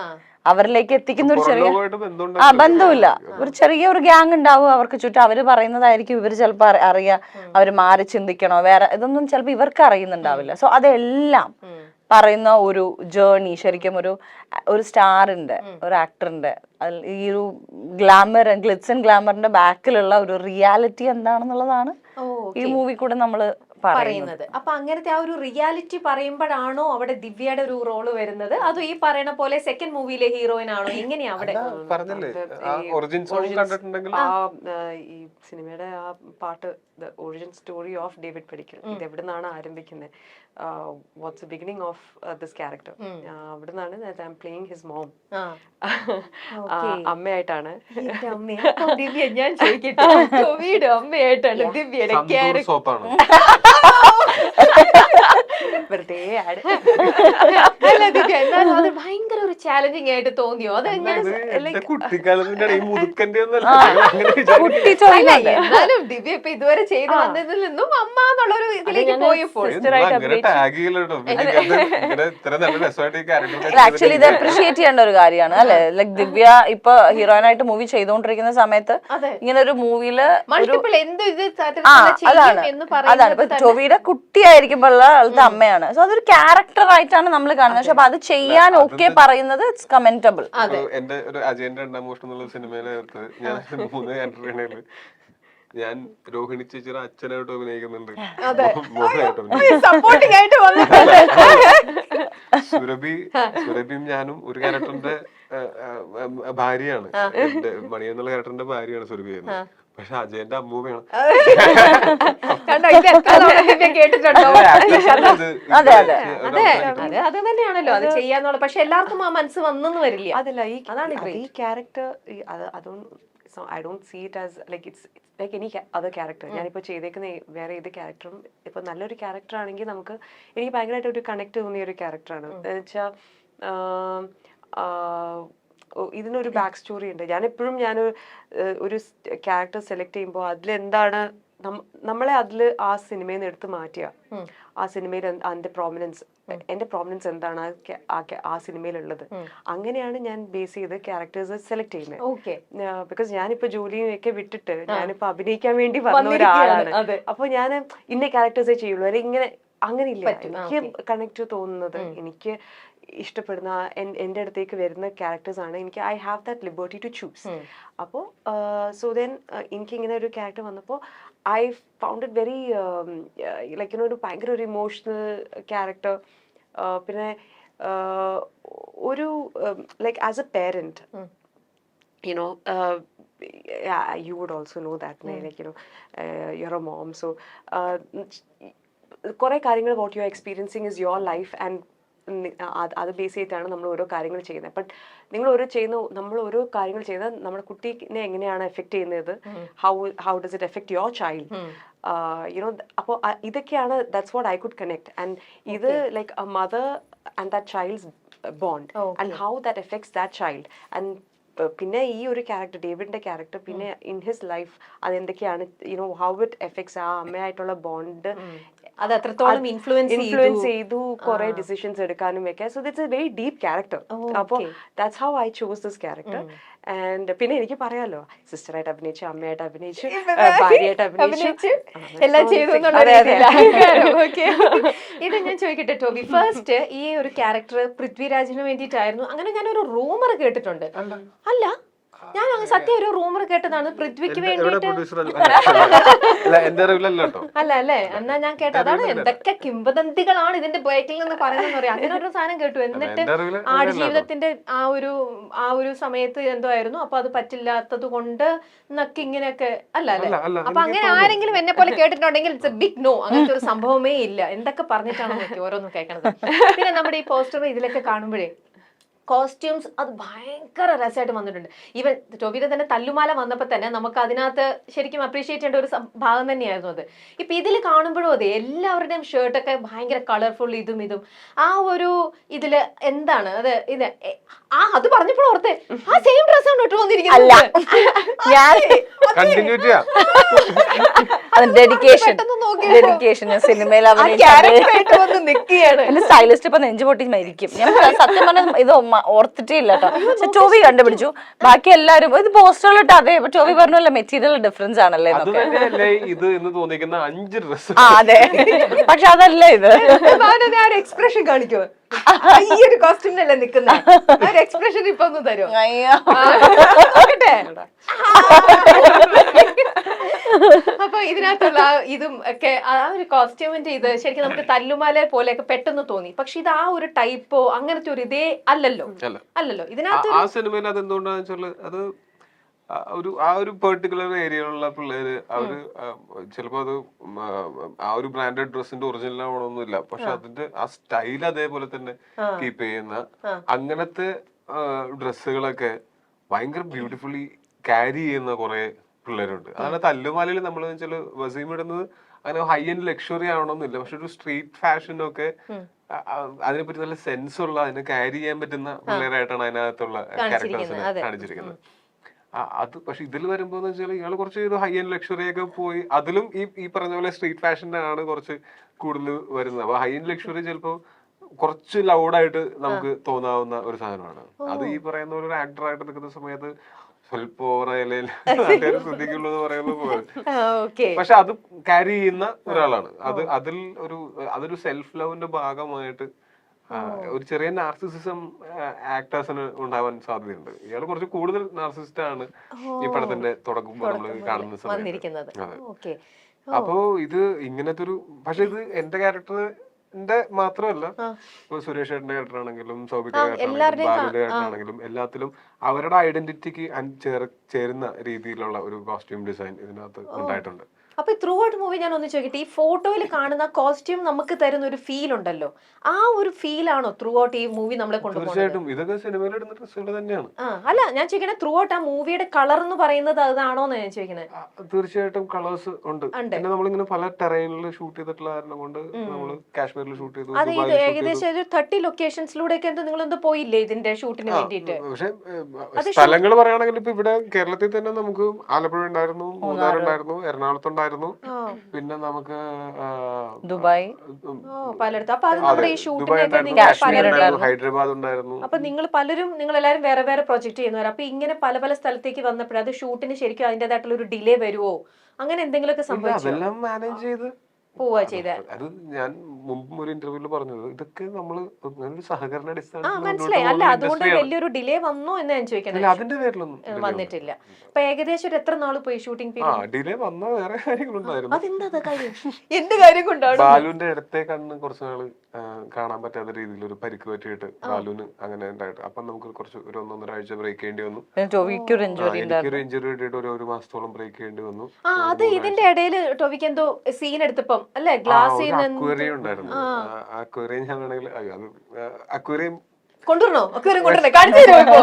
അവരിലേക്ക് എത്തിക്കുന്ന ഒരു ചെറിയ ബന്ധമില്ല, ഒരു ചെറിയ ഒരു ഗ്യാങ് ഉണ്ടാവും അവർക്ക് ചുറ്റും. അവര് പറയുന്നതായിരിക്കും ഇവർ ചിലപ്പോൾ അറിയാ, അവര് മാറി ചിന്തിക്കണോ വേറെ ഇതൊന്നും ചിലപ്പോൾ ഇവർക്ക് അറിയുന്നുണ്ടാവില്ല. സോ അതെല്ലാം പറയുന്ന ഒരു ജേർണി, ശരിക്കും ഒരു സ്റ്റാറിന്റെ, ഒരു ആക്ടറിന്റെ ഈ ഒരു ഗ്ലിറ്റ്സ് ആൻഡ് ഗ്ലാമറിന്റെ ബാക്കിലുള്ള ഒരു റിയാലിറ്റി എന്താണെന്നുള്ളതാണ് ഈ മൂവി കൂടെ നമ്മള് പറയുന്നത്. അപ്പൊ അങ്ങനത്തെ ആ ഒരു റിയാലിറ്റി പറയുമ്പോഴാണോ അവിടെ ദിവ്യയുടെ ഒരു റോള് വരുന്നത്, അതോ ഈ പറയണ പോലെ സെക്കൻഡ് മൂവിയിലെ ഹീറോയിൻ ആണോ, എങ്ങനെയാ അവിടെ? പറഞ്ഞില്ലേ ഒറിജിൻ സോങ് കണ്ടിട്ടുണ്ടെങ്കിൽ ഈ സിനിമയുടെ ആ പാട്ട് the origin story of David Padikkal, ഇത് എവിടെ നിന്നാണ് ആരംഭിക്കുന്നത്, what's the beginning of this character, അവിടെ നിന്നാണ് I am playing his mom, അമ്മയായിട്ടാണ്. ദിവ്യ ഞാൻ ചോദിക്കട്ടെ, ടോവിയുടെ അമ്മയായിട്ടാണ് ദിവ്യയുടെ ക്യാരക്ടർ? സോപ്പാണ് വെറുതെ ആഡ്. അല്ല ദിവ്യ, എന്നാലും അത് ഭയങ്കര ഒരു ചാലഞ്ചിങ് ആയിട്ട് തോന്നിയോ? അത് കുട്ടിക്കാലത്തിന്റെ ഈ മുതുക്കന്റെ എന്നാലും ദിവ്യ ഇപ്പൊ ഇതുവരെ ചെയ്ത് വന്നതിൽ നിന്നും അമ്മ എന്നുള്ളൊരു ഇതിലേക്ക് പോയപ്പോൾ ആക്ച്വലി ഇത് അപ്രീഷിയേറ്റ് ചെയ്യേണ്ട ഒരു കാര്യമാണ് അല്ലെ. ലൈക് ദിവ്യ ഇപ്പൊ ഹീറോയിനായിട്ട് മൂവി ചെയ്തുകൊണ്ടിരിക്കുന്ന സമയത്ത് ഇങ്ങനെ ഒരു മൂവിയില് അതാണ് ഇപ്പൊ ടോവിയുടെ കുട്ടിയായിരിക്കുമ്പോഴുള്ള ആളുടെ അമ്മയാണ്. സോ അതൊരു ക്യാരക്ടർ ആയിട്ടാണ് നമ്മൾ കാണുന്നത്. പക്ഷെ അപ്പൊ അത് ചെയ്യാൻ ഓക്കെ പറയുന്നത് ഇറ്റ്സ് കമന്റബിൾ. എന്റെ ഒരു അജയന്റെ രണ്ടാം മോഷ്ടം എന്നുള്ള സിനിമയിലകത്ത് ഞാൻ 3 ക്യാരക്ടറിനാണ്. ഞാൻ രോഹിണി ചേച്ചിയുടെ അച്ഛനായിട്ട് അഭിനയിക്കുന്നുണ്ട്, സുരഭിയും ഞാനും ഒരു ക്യാരക്ടറിന്റെ ഭാര്യയാണ്. എന്റെ മണി എന്നുള്ള ക്യാരക്ടറിന്റെ ഭാര്യയാണ് സുരഭി എന്ന്. പക്ഷെ അജയന്റെ അമ്മൂമ്മയാണ്. അത് തന്നെയാണല്ലോ അത് ചെയ്യാന്നുള്ള. പക്ഷെ എല്ലാവർക്കും ആ മനസ്സ് വന്നെന്ന് വരില്ല. അതല്ല ഈ character, I don't see it as like it's like any other character. ഞാനിപ്പോൾ ചെയ്തേക്കുന്ന വേറെ ഏത് ക്യാരക്ടറും ഇപ്പൊ നല്ലൊരു ക്യാരക്ടർ ആണെങ്കിൽ നമുക്ക് എനിക്ക് ഭയങ്കരമായിട്ട് ഒരു കണക്ട് തോന്നിയ ഒരു ക്യാരക്ടറാണ്. വെച്ചാൽ ഇതിനൊരു ബാക്ക് സ്റ്റോറി ഉണ്ട്. ഞാനെപ്പോഴും ഒരു ക്യാരക്ടർ സെലക്ട് ചെയ്യുമ്പോൾ അതിലെന്താണ് നമ്മളെ അതിൽ ആ സിനിമയിൽ നിന്ന് എടുത്ത് മാറ്റിയ ആ സിനിമയിൽ എന്റെ പ്രോമിനൻസ് എന്താണ് ആ സിനിമയിലുള്ളത്, അങ്ങനെയാണ് ഞാൻ ബേസ് ചെയ്ത് ക്യാരക്ടേഴ്സ് സെലക്ട് ചെയ്യുന്നത്. ബിക്കോസ് ഞാനിപ്പോ ജോലിയൊക്കെ വിട്ടിട്ട് ഞാനിപ്പോ അഭിനയിക്കാൻ വേണ്ടി വന്ന ഒരാളാണ്. അപ്പൊ ഞാൻ ഇന്ന ക്യാരക്ടേഴ്സേ ചെയ്യുള്ളൂ, അല്ലെങ്കിൽ ഇങ്ങനെ അങ്ങനെയില്ല. എനിക്ക് കണക്ട് തോന്നുന്നത്, എനിക്ക് ഇഷ്ടപ്പെടുന്ന എൻ്റെ അടുത്തേക്ക് വരുന്ന ക്യാരക്ടേഴ്സ് ആണ് എനിക്ക് I have that liberty to choose. അപ്പോൾ സോ ദെൻ എനിക്കിങ്ങനെ ഒരു ക്യാരക്ടർ വന്നപ്പോൾ I found it very like ഒരു ഭയങ്കര ഒരു ഇമോഷണൽ ക്യാരക്ടർ. പിന്നെ ഒരു like as a parent you would also know that like you're a mom, so കുറെ കാര്യങ്ങൾ what you are experiencing is your life and അത് ബേസ് ചെയ്തിട്ടാണ് നമ്മൾ ഓരോ കാര്യങ്ങൾ ചെയ്യുന്നത്. ബട്ട് നമ്മൾ ഓരോ കാര്യങ്ങൾ ചെയ്യുന്നത് നമ്മുടെ കുട്ടീനെ എങ്ങനെയാണ് എഫക്ട് ചെയ്യുന്നത്, how does it affect your child, അപ്പോൾ ഇതൊക്കെയാണ് that's what I could connect. And ഇത് like a mother and that child's bond and how that affects that child. And പിന്നെ ഈ ഒരു ക്യാരക്ടർ ഡേവിഡിന്റെ ക്യാരക്ടർ പിന്നെ ഇൻ ഹിസ് ലൈഫ് അതെന്തൊക്കെയാണ് how it affects ആ അമ്മയായിട്ടുള്ള ബോണ്ട്, അത് അത്രത്തോളം ഇൻഫ്ലുവൻസ് ചെയ്തു കുറെ ഡിസിഷൻസ് എടുക്കാനും ഒക്കെ. So that's a very deep character. അപ്പോൾ that's how I chose this character. And പിന്നെ എനിക്ക് പറയാലോ, സിസ്റ്ററായിട്ട് അഭിനയിച്ചു, അമ്മയായിട്ട് അഭിനയിച്ചു, ഭാര്യയായിട്ട് അഭിനയിച്ചു, എല്ലാം ചെയ്തു. ഇത് ഞാൻ ചോദിക്കട്ടെ ടോബി, ഫസ്റ്റ് ഈ ഒരു ക്യാരക്ടർ പൃഥ്വിരാജിന് വേണ്ടിയിട്ടായിരുന്നു അങ്ങനെ ഞാനൊരു റൂമർ കേട്ടിട്ടുണ്ട്. അല്ല, ഞാൻ സത്യം ഒരു റൂമർ കേട്ടതാണ് പൃഥ്വിക്ക് വേണ്ടിയിട്ട്. അല്ല അല്ലേ, എന്നാ ഞാൻ കേട്ടത് അതാണ്. എന്തൊക്കെ കിംവദന്തികളാണ് ഇതിന്റെ ബേക്കിൽ നിന്ന് പറയുന്നത് പറയാം. അങ്ങനെ ഒരു സാധനം കേട്ടു. എന്നിട്ട് ആടുജീവിതത്തിന്റെ ആ ഒരു സമയത്ത് എന്തോ ആയിരുന്നു, അപ്പൊ അത് പറ്റില്ലാത്തത് കൊണ്ട് എന്നൊക്കെ ഇങ്ങനെയൊക്കെ അല്ല അല്ലെ. അപ്പൊ അങ്ങനെ ആരെങ്കിലും എന്നെ പോലെ കേട്ടിട്ടുണ്ടെങ്കിൽ ഇറ്റ്സ് എ ബിഗ് നോ, അങ്ങനത്തെ ഒരു സംഭവമേ ഇല്ല. എന്തൊക്കെ പറഞ്ഞിട്ടാണോ ഓരോന്നും കേൾക്കണത്. പിന്നെ നമ്മുടെ ഈ പോസ്റ്റർ ഇതിലൊക്കെ കാണുമ്പോഴേ കോസ്റ്റ്യൂംസ് അത് ഭയങ്കര രസമായിട്ട് വന്നിട്ടുണ്ട്. ഈവൻ ടോബിയുടെ തന്നെ തല്ലുമാല വന്നപ്പോൾ തന്നെ നമുക്ക് അതിനകത്ത് ശരിക്കും അപ്രീഷിയേറ്റ് ചെയ്യേണ്ട ഒരു ഭാഗം തന്നെയായിരുന്നു അത്. ഇപ്പം ഇതിൽ കാണുമ്പോഴും അതെ, എല്ലാവരുടെയും ഷർട്ടൊക്കെ ഭയങ്കര കളർഫുൾ, ഇതും ആ ഒരു ഇതില് എന്താണ് ഇത് അത് പറഞ്ഞപ്പോഴും ഓർത്തെ ആ സെയിം ഡ്രസ്സാണ് ഇട്ട് വന്നിരിക്കുന്നത്. സ്റ്റൈലിസ്റ്റ് ഇപ്പൊ നെഞ്ചു പൊട്ടി മരിക്കും. ഞാൻ സത്യം പറഞ്ഞ ഇത് ഓർത്തിട്ടേ ഇല്ല കേട്ടോ. പക്ഷെ ടോവി കണ്ടുപിടിച്ചു. ബാക്കി എല്ലാരും ഇത് പോസ്റ്ററിലിട്ട് അതെ ടോവി പറഞ്ഞല്ലോ മെറ്റീരിയൽ ഡിഫറൻസ് ആണല്ലേ ഇത് 5 ഡ്രസ്. അതെ, പക്ഷെ അതല്ല ഇത്. എക്സ്പ്രഷൻ കാണിക്കുമോ? ഈ ഒരു കോസ്റ്റ്യൂമിനല്ലേ നിക്കുന്ന ഒരു എക്സ്പ്രഷൻ ഇപ്പൊ ഒന്ന് തരുമോ? അയ്യോ. നോക്കട്ടെ. അപ്പൊ ഇതിനകത്തുള്ള ഇതും ഒക്കെ ആ ഒരു കോസ്റ്റ്യൂമിന്റെ ഇത് ശരിക്കും നമുക്ക് തല്ലുമാല പോലെയൊക്കെ പെട്ടെന്ന് തോന്നി. പക്ഷെ ഇത് ആ ഒരു ടൈപ്പോ അങ്ങനത്തെ ഒരു ഇതേ അല്ലല്ലോ ഇതിനകത്ത്. ആ സിനിമയിൽ അത് എന്തുകൊണ്ടാന്ന് വെച്ചാല് അത് ആ ഒരു പെർട്ടിക്കുലർ ഏരിയയിലുള്ള പിള്ളേര് അവര് ചിലപ്പോ അത് ആ ഒരു ബ്രാൻഡഡ് ഡ്രസ്സിന്റെ ഒറിജിനൽ ആവണമെന്നില്ല, പക്ഷെ അതിന്റെ ആ സ്റ്റൈൽ അതേപോലെ തന്നെ കീപ്പ് ചെയ്യുന്ന അങ്ങനത്തെ ഡ്രസ്സുകളൊക്കെ ഭയങ്കര ബ്യൂട്ടിഫുള്ളി ക്യാരി ചെയ്യുന്ന കുറെ പിള്ളേരുണ്ട്. അതാണ് തല്ലുമാലയിൽ നമ്മൾ വെച്ചാല് വസീം ഇടുന്നത് അങ്ങനെ ഹൈ എൻഡ് ലക്ഷറി ആവണമെന്നില്ല, പക്ഷെ ഒരു സ്ട്രീറ്റ് ഫാഷനൊക്കെ അതിനെപ്പറ്റി നല്ല സെൻസ് ഉള്ള അതിനെ ക്യാരി ചെയ്യാൻ പറ്റുന്ന പിള്ളേരായിട്ടാണ് അതിനകത്തുള്ള ക്യാരക്ടേഴ്സിനെ കാണിച്ചിരിക്കുന്നത്. അത് പക്ഷെ ഇതിൽ വരുമ്പോ വെച്ചാൽ ഇയാള് കുറച്ച് ഹൈ എൻഡ് ലക്ഷറി ഒക്കെ പോയി അതിലും ഈ പറഞ്ഞ പോലെ സ്ട്രീറ്റ് ഫാഷന്റെ ആണ് കുറച്ച് കൂടുതൽ വരുന്നത്. അപ്പൊ ഹൈ എൻഡ് ലക്ഷറി ചിലപ്പോ കുറച്ച് ലൗഡായിട്ട് നമുക്ക് തോന്നാവുന്ന ഒരു സാധനമാണ്. അത് ഈ പറയുന്ന ഒരു ആക്ടറായിട്ട് നിൽക്കുന്ന സമയത്ത് സ്വല്പം ശ്രദ്ധിക്കുള്ളൂ എന്ന് പറയുന്നത് പോലെ, പക്ഷെ അത് ക്യാരി ചെയ്യുന്ന ഒരാളാണ്. അതൊരു സെൽഫ് ലവിന്റെ ഭാഗമായിട്ട് ഒരു ചെറിയ നാർസിസിസം ആക്ടേഴ്സിന് ഉണ്ടാവാൻ സാധ്യതയുണ്ട്. ഇയാൾ കുറച്ച് കൂടുതൽ നാർസിസിസ്റ്റ് ആണ് ഈ പടത്തിന്റെ തുടങ്ങുമ്പോൾ നമ്മൾ കാണുന്ന സമയത്ത്. അപ്പോ ഇത് ഇങ്ങനത്തെ ഒരു, പക്ഷെ ഇത് എന്റെ ക്യാരക്ടറിന്റെ മാത്രമല്ല, ഇപ്പൊ സുരേഷ് ഏട്ടന്റെ ക്യാരക്ടർ ആണെങ്കിലും സൗബിന്റെ ക്യാരക്ടർ ബാലുന്റെ ക്യാരക്ടർ ആണെങ്കിലും എല്ലാത്തിലും അവരുടെ ഐഡന്റിറ്റിക്ക് ചേരുന്ന രീതിയിലുള്ള ഒരു കോസ്റ്റ്യൂം ഡിസൈൻ ഇതിനകത്ത് ഉണ്ടായിട്ടുണ്ട്. അപ്പൊ ത്രൂ ഔട്ട് മൂവി ഞാൻ ഒന്ന് ചോദിക്കട്ടെ, ഈ ഫോട്ടോയിൽ കാണുന്ന കോസ്റ്റ്യൂം നമുക്ക് തരുന്ന ഒരു ഫീൽ ഉണ്ടല്ലോ, ആ ഒരു ഫീൽ ആണോ ത്രൂ ഔട്ട് ഈ മൂവി നമ്മളെ കൊണ്ടുപോകുന്നത്? തീർച്ചയായിട്ടും ഇതൊക്കെ സിനിമയിൽ ഇടുന്ന ഡ്രസ്സുകൾ തന്നെയാണ്. അല്ല ഞാൻ ചോദിക്കണേ ത്രൂ ഔട്ട് ആ മൂവിയുടെ കളർ എന്ന് പറയുന്നത് അതാണോന്ന് ഞാൻ ചോദിക്കണേ. തീർച്ചയായിട്ടും കളേഴ്സ് ഉണ്ട്. പിന്നെ നമ്മളിങ്ങനെ പല ടെറൈനിൽ ഷൂട്ട് ചെയ്തിട്ടുള്ള കാരണം കൊണ്ട് നമ്മള് കാശ്മീരിൽ ഷൂട്ട് ചെയ്തു. അത് ഏകദേശം ഒരു 30 ലൊക്കേഷൻസിലൂടെയൊക്കെ നിങ്ങൾ എന്തോ പോയില്ലേ ഇതിന്റെ ഷൂട്ടിന് വേണ്ടിയിട്ട്? പക്ഷെ സ്ഥലങ്ങൾ പറയുകയാണെങ്കിൽ ഇപ്പൊ ഇവിടെ കേരളത്തിൽ തന്നെ നമുക്ക് ആലപ്പുഴ ഉണ്ടായിരുന്നു, മൂന്നാർ ഉണ്ടായിരുന്നു, എറണാകുളത്തുണ്ടായിരുന്നു, പിന്നെ നമുക്ക് ദുബായ്, പലയിടത്തും. അപ്പൊ അത് നമ്മുടെ ഈ ഷൂട്ടിനൊക്കെ ഹൈദരാബാദ് ഉണ്ടായിരുന്നു. അപ്പൊ നിങ്ങൾ എല്ലാവരും വേറെ വേറെ പ്രൊജക്ട് ചെയ്യുന്നവർ. അപ്പൊ ഇങ്ങനെ പല പല സ്ഥലത്തേക്ക് വന്നപ്പോഴും അത് ഷൂട്ടിന് ശരിക്കും അതിന്റേതായിട്ടുള്ള ഒരു ഡിലേ വരുവോ, അങ്ങനെ എന്തെങ്കിലുമൊക്കെ സംഭവിച്ചു? അതെല്ലാം മാനേജ് ചെയ്ത് പോവാ ചെയ്ത. അത് ഞാൻ മുമ്പ് ഒരു ഇന്റർവ്യൂല് പറഞ്ഞത്, ഇതൊക്കെ നമ്മള് ഒരു സഹകരണ മനസ്സിലായി. അല്ല അതുകൊണ്ട് വലിയൊരു ഡിലേ വന്നോ എന്ന് ഞാൻ ചോദിക്കണേ. അതിന്റെ പേരിലൊന്നും വന്നിട്ടില്ല. അപ്പൊ ഏകദേശം ഒരു എത്ര നാള് പോയി ഷൂട്ടിംഗ് പീരീഡ്? ഡിലേ വന്ന വേറെ കാര്യങ്ങളുണ്ടായിരുന്നു. അതെന്താ കാര്യം? എന്ത് കാര്യം കൊണ്ടാണ്? ബാലുവിന്റെ ഇടത്തെ കണ്ണ് കുറച്ച് നാള് കാണാൻ പറ്റാത്ത രീതിയിൽ ഒരു പരിക്ക് പറ്റിയിട്ട് ബാലുവിന് അങ്ങനെ ഉണ്ടായിട്ട്, അപ്പൊ നമുക്ക് കുറച്ച് ഒരു 1.5 ആഴ്ച ബ്രേക്ക് ചെയ്യേണ്ടി വന്നു. എനിക്കൊരു ഇഞ്ചുറി കിട്ടിയിട്ട് ഒരു മാസത്തോളം ബ്രേക്ക് ചെയ്യേണ്ടി വന്നു. അത് ഇതിന്റെ ഇടയിൽ ടോവിക്ക് എന്തോ സീൻ എടുത്തപ്പം അല്ലെ ഗ്ലാസ്സിൽ അക്വേറിയം ഉണ്ടായിരുന്നു. അക്വേറിയം ഞാൻ വേണമെങ്കിൽ അക്വേറിയം കൊണ്ടുവരണോ? അക്വേറിയം കൊണ്ടുവരണേ? കാണിച്ചു തരുമോ?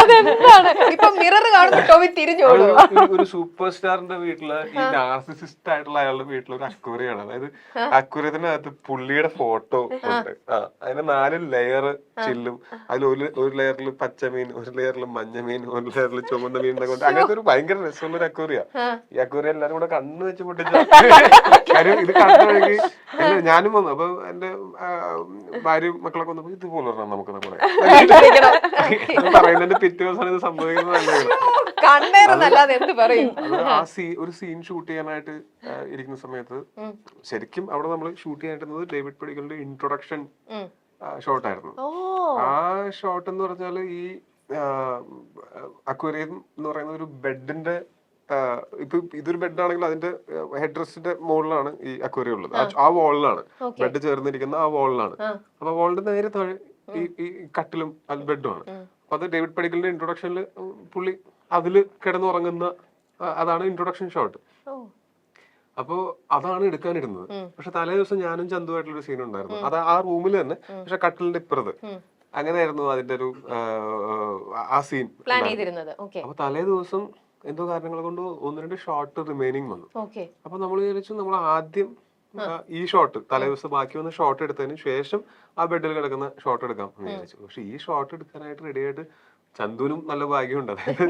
അതെന്താണ് ഇപ്പൊ മിറർ കാണുമ്പോ ടോവി തിരിഞ്ഞോളൂ. ഒരു സൂപ്പർ സ്റ്റാറിന്റെ വീട്ടില് ഈ നാർസിസിസ്റ്റ് ആയിട്ടുള്ള അയാളുടെ വീട്ടിൽ ഒരു അക്വേറിയാണ്. അതായത് അക്വേറിയത്തിനകത്ത് പുള്ളിയുടെ ഫോട്ടോ ഉണ്ട്. അതിന് 4 ലെയർ ചില്ലും, അതിൽ ഒരു ലെയറിൽ പച്ചമീൻ, ഒരു ലെയറിൽ മഞ്ഞമീൻ, ഒരു ലെയറിൽ ചുമന്ന മീൻ കൊണ്ട് അങ്ങനത്തെ ഒരു ഭയങ്കര രസമുള്ള ഒരു അക്വേറിയ. ഈ അക്വേറിയ എല്ലാരും കൂടെ കണ്ണ് വെച്ച് പൊട്ടിച്ച കാര്യം ഇത് കണ്ടുകഴിഞ്ഞ് ഞാനും വന്നു. അപ്പൊ എന്റെ ഭാര്യ മക്കളൊക്കെ വന്നപ്പോ ഇതുപോലെ നമുക്ക് പറയുന്നതിന്റെ പിറ്റേ ദിവസമാണ് ഇത് സംഭവിക്കുന്നത്. ഒരു സീൻ ഷൂട്ട് ചെയ്യാനായിട്ട് ഇരിക്കുന്ന സമയത്ത് ശരിക്കും അവിടെ നമ്മൾ ഷൂട്ട് ചെയ്യാനിരുന്നത് ഡേവിഡ് പടിക്കലിന്റെ ഇൻട്രൊഡക്ഷൻ ഷോട്ടായിരുന്നു. ആ ഷോട്ട് എന്ന് പറഞ്ഞാല് ഈ അക്വേറിയം എന്ന് പറയുന്ന ഒരു ബെഡിന്റെ, ഇപ്പൊ ഇതൊരു ബെഡ് ആണെങ്കിൽ അതിന്റെ ഹെഡ് റെസ്റ്റിന്റെ മുകളിലാണ് ഈ അക്വേറിയം ഉള്ളത്. ആ വാളിലാണ് ബെഡ് ചേർന്നിരിക്കുന്ന, ആ വാളിലാണ്. അപ്പൊ വാളിന്റെ നേരെ താഴെ ഈ കട്ടിലും ബെഡുമാണ്. അപ്പൊ അത് ഡേവിഡ് പടിക്കലിന്റെ ഇൻട്രൊഡക്ഷനിൽ പുള്ളി അതില് കിടന്നുറങ്ങുന്ന, അതാണ് ഇൻട്രൊഡക്ഷൻ ഷോട്ട്. അപ്പോ അതാണ് എടുക്കാനിരുന്നത്. പക്ഷെ തലേ ദിവസം ഞാനും ചന്തുവായിട്ടുള്ള ഒരു സീൻ ഉണ്ടായിരുന്നു. അത് ആ റൂമിൽ തന്നെ, പക്ഷെ കട്ടിലിന്റെ ഇപ്പുറത്ത്. അങ്ങനെയായിരുന്നു അതിന്റെ ഒരു ആ സീൻ. അപ്പൊ തലേ ദിവസം എന്തോ കാരണങ്ങൾ കൊണ്ട് 1-2 ഷോട്ട് റിമൈനിങ് വന്നു. അപ്പൊ നമ്മൾ വിചാരിച്ചു നമ്മൾ ആദ്യം ഈ ഷോട്ട് തലേ ദിവസം ബാക്കി വന്ന ഷോട്ട് എടുത്തതിന് ശേഷം ആ ബെഡിൽ കിടക്കുന്ന ഷോട്ട് എടുക്കാം എന്ന് വിചാരിച്ചു. പക്ഷെ ഈ ഷോട്ട് എടുക്കാനായിട്ട് റെഡി ആയിട്ട് ചന്തുവിനും നല്ല ഭാഗ്യമുണ്ട്. അതായത്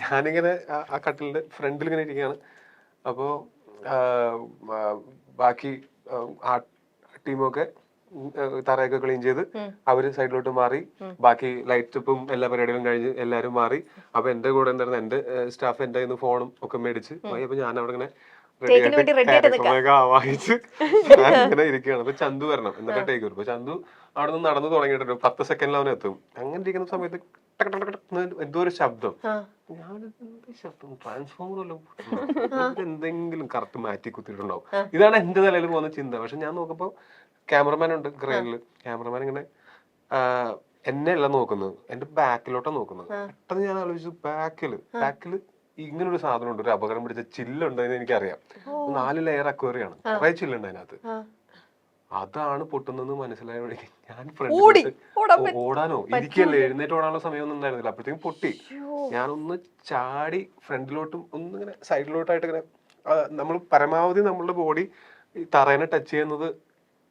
ഞാനിങ്ങനെ ആ കട്ടിലിന്റെ ഫ്രണ്ടിൽ ഇങ്ങനെ ഇരിക്കുകയാണ്. അപ്പോ ബാക്കി ആ ടീമൊക്കെ തറയൊക്കെ ക്ലീൻ ചെയ്ത് അവര് സൈഡിലോട്ട് മാറി, ബാക്കി ലൈറ്റ് ഉപ്പും എല്ലാ പരിപാടികളും കഴിഞ്ഞ് എല്ലാരും മാറി. അപ്പൊ എന്റെ കൂടെ എന്തായിരുന്നു, എന്റെ സ്റ്റാഫ് എന്റെ കയ്യിൽ നിന്ന് ഫോണും ഒക്കെ മേടിച്ച് പോയി. അപ്പൊ ഞാൻ അവിടെ ഇങ്ങനെ Take-ന് വേണ്ടി ready ആയിട്ട് നിൽക്കാം. ക്യാരക്ടറൊക്കെ ആവാഹിച്ച് ഞാൻ ഇങ്ങനെ ഇരിക്കുകയാണ്. അപ്പൊ ചന്തു വരണം എന്നിട്ട് ടേക്ക് വരും. അപ്പൊ ചന്തു അവിടെ നിന്ന് നടന്നു തുടങ്ങിയിട്ട് 10 സെക്കൻഡിൽ അവൻ എത്തും. അങ്ങനെ ഇരിക്കുന്ന സമയത്ത് ടക്ക് ടക്ക് ടക്ക് എന്ന് എന്തോ ഒരു ശബ്ദം. ഞാൻ ശബ്ദം ട്രാൻസ്ഫോമർ എന്തെങ്കിലും കറക്റ്റ് മാറ്റി കുത്തിയിട്ടുണ്ടാവും. ഇതാണ് എന്റെ തലയിൽ പോകുന്ന ചിന്ത. പക്ഷെ ഞാൻ നോക്കുമ്പോ ക്യാമറമാൻ ഉണ്ട് ക്രെയിനിൽ. ക്യാമറമാൻ ഇങ്ങനെ എന്നെ അല്ല നോക്കുന്നത്, എന്റെ ബാക്കിലോട്ടാണ് നോക്കുന്നത്. പെട്ടെന്ന് ഞാൻ ആലോചിച്ചു ബാക്കില് ഇങ്ങനെ ഒരു സാധനം ഉണ്ട്, ഒരു അപകടം പിടിച്ച ചില്ലുണ്ടെന്ന് എനിക്കറിയാം. 4 ലെയർ അക്വേറിയാണ്, കുറെ ചില്ലുണ്ട് അതിനകത്ത്. അതാണ് പൊട്ടുന്നെന്ന് മനസ്സിലായ വഴിക്ക് ഞാൻ ഓടാനോ ഇരിക്കല്ലേ, എഴുന്നേറ്റ് ഓടാനുള്ള സമയമൊന്നും ഉണ്ടായിരുന്നില്ല. അപ്പോഴത്തേക്കും പൊട്ടി. ഞാനൊന്ന് ചാടി ഫ്രണ്ടിലോട്ടും ഒന്നിങ്ങനെ സൈഡിലോട്ടായിട്ട് ഇങ്ങനെ നമ്മൾ പരമാവധി നമ്മളുടെ ബോഡി തറേനെ ടച്ച് ചെയ്യുന്നത്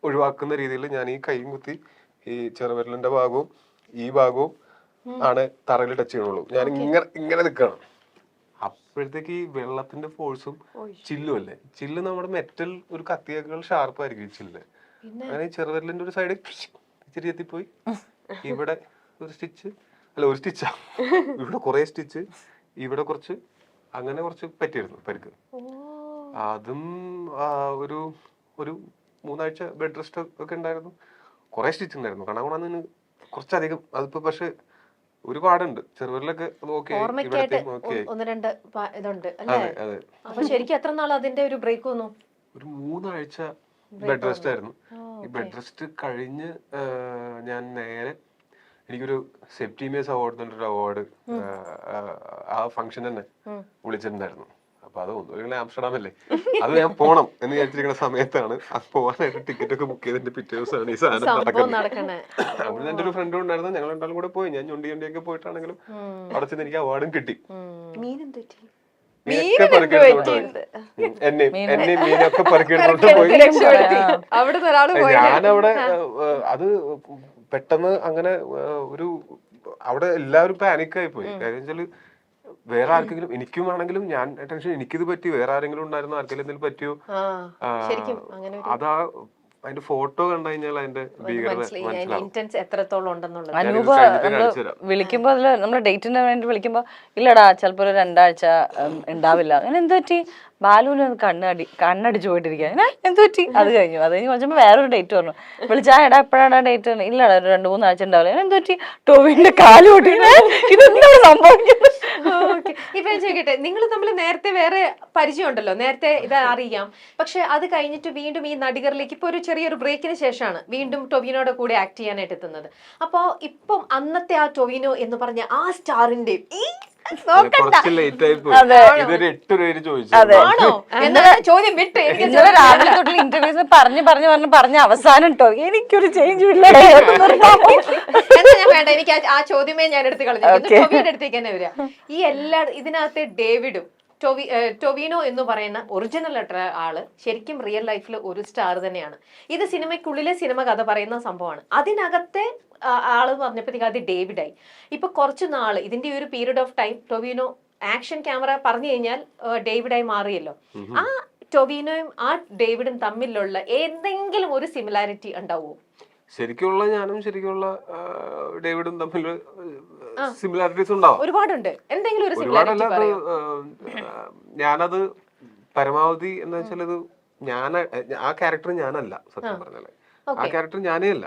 ഒഴിവാക്കുന്ന രീതിയിൽ ഞാൻ ഈ കൈയും കുത്തി ഈ ചെറുവിരലിന്റെ ഭാഗവും ഈ ഭാഗവും ആണ് തറയിൽ ടച്ച് ചെയ്യണുള്ളൂ. ഞാൻ ഇങ്ങനെ നിൽക്കണം. അപ്പോഴത്തേക്ക് ഈ വെള്ളത്തിന്റെ ഫോഴ്സും ചില്ലും അല്ലേ, ചില്ല് നമ്മുടെ മെറ്റൽ ഒരു കത്തിയേക്കാൾ ഷാർപ്പായിരിക്കും ഈ ചില്ല്. അങ്ങനെ ചെറുവിരലിന്റെ ഒരു സൈഡ് ഇച്ചിരി എത്തിപ്പോയി. ഇവിടെ ഒരു സ്റ്റിച്ച്, അല്ല ഒരു സ്റ്റിച്ചാ, ഇവിടെ കുറെ സ്റ്റിച്ച്, ഇവിടെ കുറച്ച്, അങ്ങനെ കുറച്ച് പറ്റിയിരുന്നു പരിക്ക്. അതും ഒരു 3 ആഴ്ച ബെഡ് റെസ്റ്റ് ഒക്കെ ഉണ്ടായിരുന്നു. കുറെ സ്റ്റിച്ച് ഉണ്ടായിരുന്നു. കണാകുണന്ന് കുറച്ചധികം. അതിപ്പോ പക്ഷെ ഒരുപാടുണ്ട്. ചെറുവിരലൊക്കെ ഓക്കെ. ശരിക്കും എത്ര നാൾ അതിന്റെ ഒരു ബ്രേക്ക് വന്നു? ഒരു 3 ആഴ്ച ബെഡ് റെസ്റ്റ് ആയിരുന്നു. ഈ ബെഡ് റെസ്റ്റ് കഴിഞ്ഞ് ഞാൻ നേരെ എനിക്കൊരു സെപ്റ്റീമിയസ് അവാർഡ് എന്നൊരു അവാർഡ് ആ ഫംഗ്ഷൻ തന്നെ വിളിച്ചിട്ടുണ്ടായിരുന്നു. അപ്പൊ അത് ഒന്നുമില്ല, ആംസ്റ്റർഡാം അല്ലേ, അത് ഞാൻ പോണം എന്ന് വിചാരിച്ചിരിക്കുന്ന സമയത്താണ് അത് പോകാനായിട്ട് ടിക്കറ്റ് ഒക്കെ ബുക്ക് ചെയ്തതിന്റെ പിറ്റേ ദിവസമാണ് ഈ സാധനം നടക്കുന്നത്. അവിടെ എന്റെ ഒരു ഫ്രണ്ടും ഉണ്ടായിരുന്നു. ഞങ്ങൾ രണ്ടാളും കൂടെ പോയി. ഞാൻ ഞൊണ്ടിയൊക്കെ പോയിട്ടാണെങ്കിലും അവിടെ ചെന്ന് എനിക്ക് അവാർഡും കിട്ടി. മീനൊക്കെ പെറുക്കിയെടുത്തോണ്ട് എന്നെ മീനൊക്കെ പെറുക്കിയെടുത്തോണ്ട് പോയി. ഞാനവിടെ അത് പെട്ടെന്ന് അങ്ങനെ ഒരു അവിടെ എല്ലാവരും പാനിക്കായി പോയി. കാര്യം വെച്ചാല് വേറെ ആർക്കെങ്കിലും, എനിക്കും ആണെങ്കിലും ഞാൻ ടെൻഷൻ, എനിക്കിത് പറ്റി, വേറെ ആരെങ്കിലും ഉണ്ടായിരുന്നോ, ആർക്കെങ്കിലും എന്തെങ്കിലും പറ്റിയോ, അതാ അതിന്റെ ഫോട്ടോ കണ്ടു കഴിഞ്ഞാൽ അതിന്റെ ഭീകരത മനസ്സിലാവും. അനൂപ വിളിക്കുമ്പോ നമ്മള് ഡേറ്റിന് വേണ്ടി വിളിക്കുമ്പോ ഇല്ലടാ ചിലപ്പോ ഒരു 2 ആഴ്ച ഉണ്ടാവില്ല. അങ്ങനെ എന്ത് പറ്റി? ബാലുവിന് കണ്ണടിച്ചു പോയിട്ടിരിക്കുക. എന്ത് പറ്റി? അത് കഴിഞ്ഞു കുറച്ചുമ്പോ വേറൊരു ഡേറ്റ് പറഞ്ഞു. വിളിച്ചാ എടാ എപ്പോഴാടാ ഡേറ്റ്? ഇല്ലടാ ഒരു 2-3 ആഴ്ച ഉണ്ടാവില്ല. എന്ത് പറ്റി? ടോവിന്റെ കാല് പൊട്ടി. ഇതെന്താണ് സംഭവിക്കുന്നത്? ഇപ്പൊ ചോദിക്കട്ടെ, നിങ്ങൾ തമ്മിൽ നേരത്തെ വേറെ പരിചയം ഉണ്ടല്ലോ, നേരത്തെ ഇത് അറിയാം. പക്ഷെ അത് കഴിഞ്ഞിട്ട് വീണ്ടും ഈ നടികരിലേക്ക് ഇപ്പൊ ഒരു ചെറിയൊരു ബ്രേക്കിന് ശേഷമാണ് വീണ്ടും ടൊവിനോയുടെ കൂടെ ആക്ട് ചെയ്യാനായിട്ട് എത്തുന്നത്. അപ്പൊ ഇപ്പം അന്നത്തെ ആ ടൊവിനോ എന്ന് പറഞ്ഞ ആ സ്റ്റാറിന്റെ ചോദ്യം വിട്ട് രാവിലെ തൊട്ടുള്ള ഇന്റർവ്യൂസ് പറഞ്ഞ് അവസാനം ട്ടോ എനിക്കൊരു ചേഞ്ച് ഇല്ല. ഞാൻ വേണ്ട, എനിക്ക് ആ ചോദ്യമേ ഞാൻ എടുത്ത് കളഞ്ഞു. ടൊവിയുടെ അടുത്തേക്ക് തന്നെ വരിക. ഈ എല്ലാ ഇതിനകത്തെ ഡേവിഡും ടൊവിനോ എന്ന് പറയുന്ന ഒറിജിനൽ ആള് ശരിക്കും റിയൽ ലൈഫിൽ ഒരു സ്റ്റാർ തന്നെയാണ്. ഇത് സിനിമയ്ക്കുള്ളിലെ സിനിമ കഥ പറയുന്ന സംഭവമാണ്. അതിനകത്തെ ആള് പറഞ്ഞപ്പോഴത്തേക്ക് അത് ഡേവിഡായി. ഇപ്പൊ കുറച്ചു നാള് ഇതിന്റെ ഒരു period of time Tovino action camera പറഞ്ഞു കഴിഞ്ഞാൽ ഡേവിഡായി മാറിയല്ലോ. ആ ടൊവിനോയും ആ ഡേവിഡും തമ്മിലുള്ള ഏതെങ്കിലും ഒരു സിമിലാരിറ്റി ഉണ്ടാവുമോ? ശരിക്കുള്ള ഞാനും ശരിക്കുള്ള ഡേവിഡും തമ്മിൽ സിമിലാരിറ്റീസ് ഉണ്ടാവും. ഒരുപാടുണ്ട്. എന്തെങ്കിലും ഒരു സിമിലാരിറ്റി പറയോ? ഞാനത് പരമാവധി എന്താ വെച്ചാൽ ഇത് ആ ക്യാരക്ടർ ഞാനല്ല, സത്യം പറഞ്ഞാല് ആ ക്യാരക്ടർ ഞാനേ അല്ല.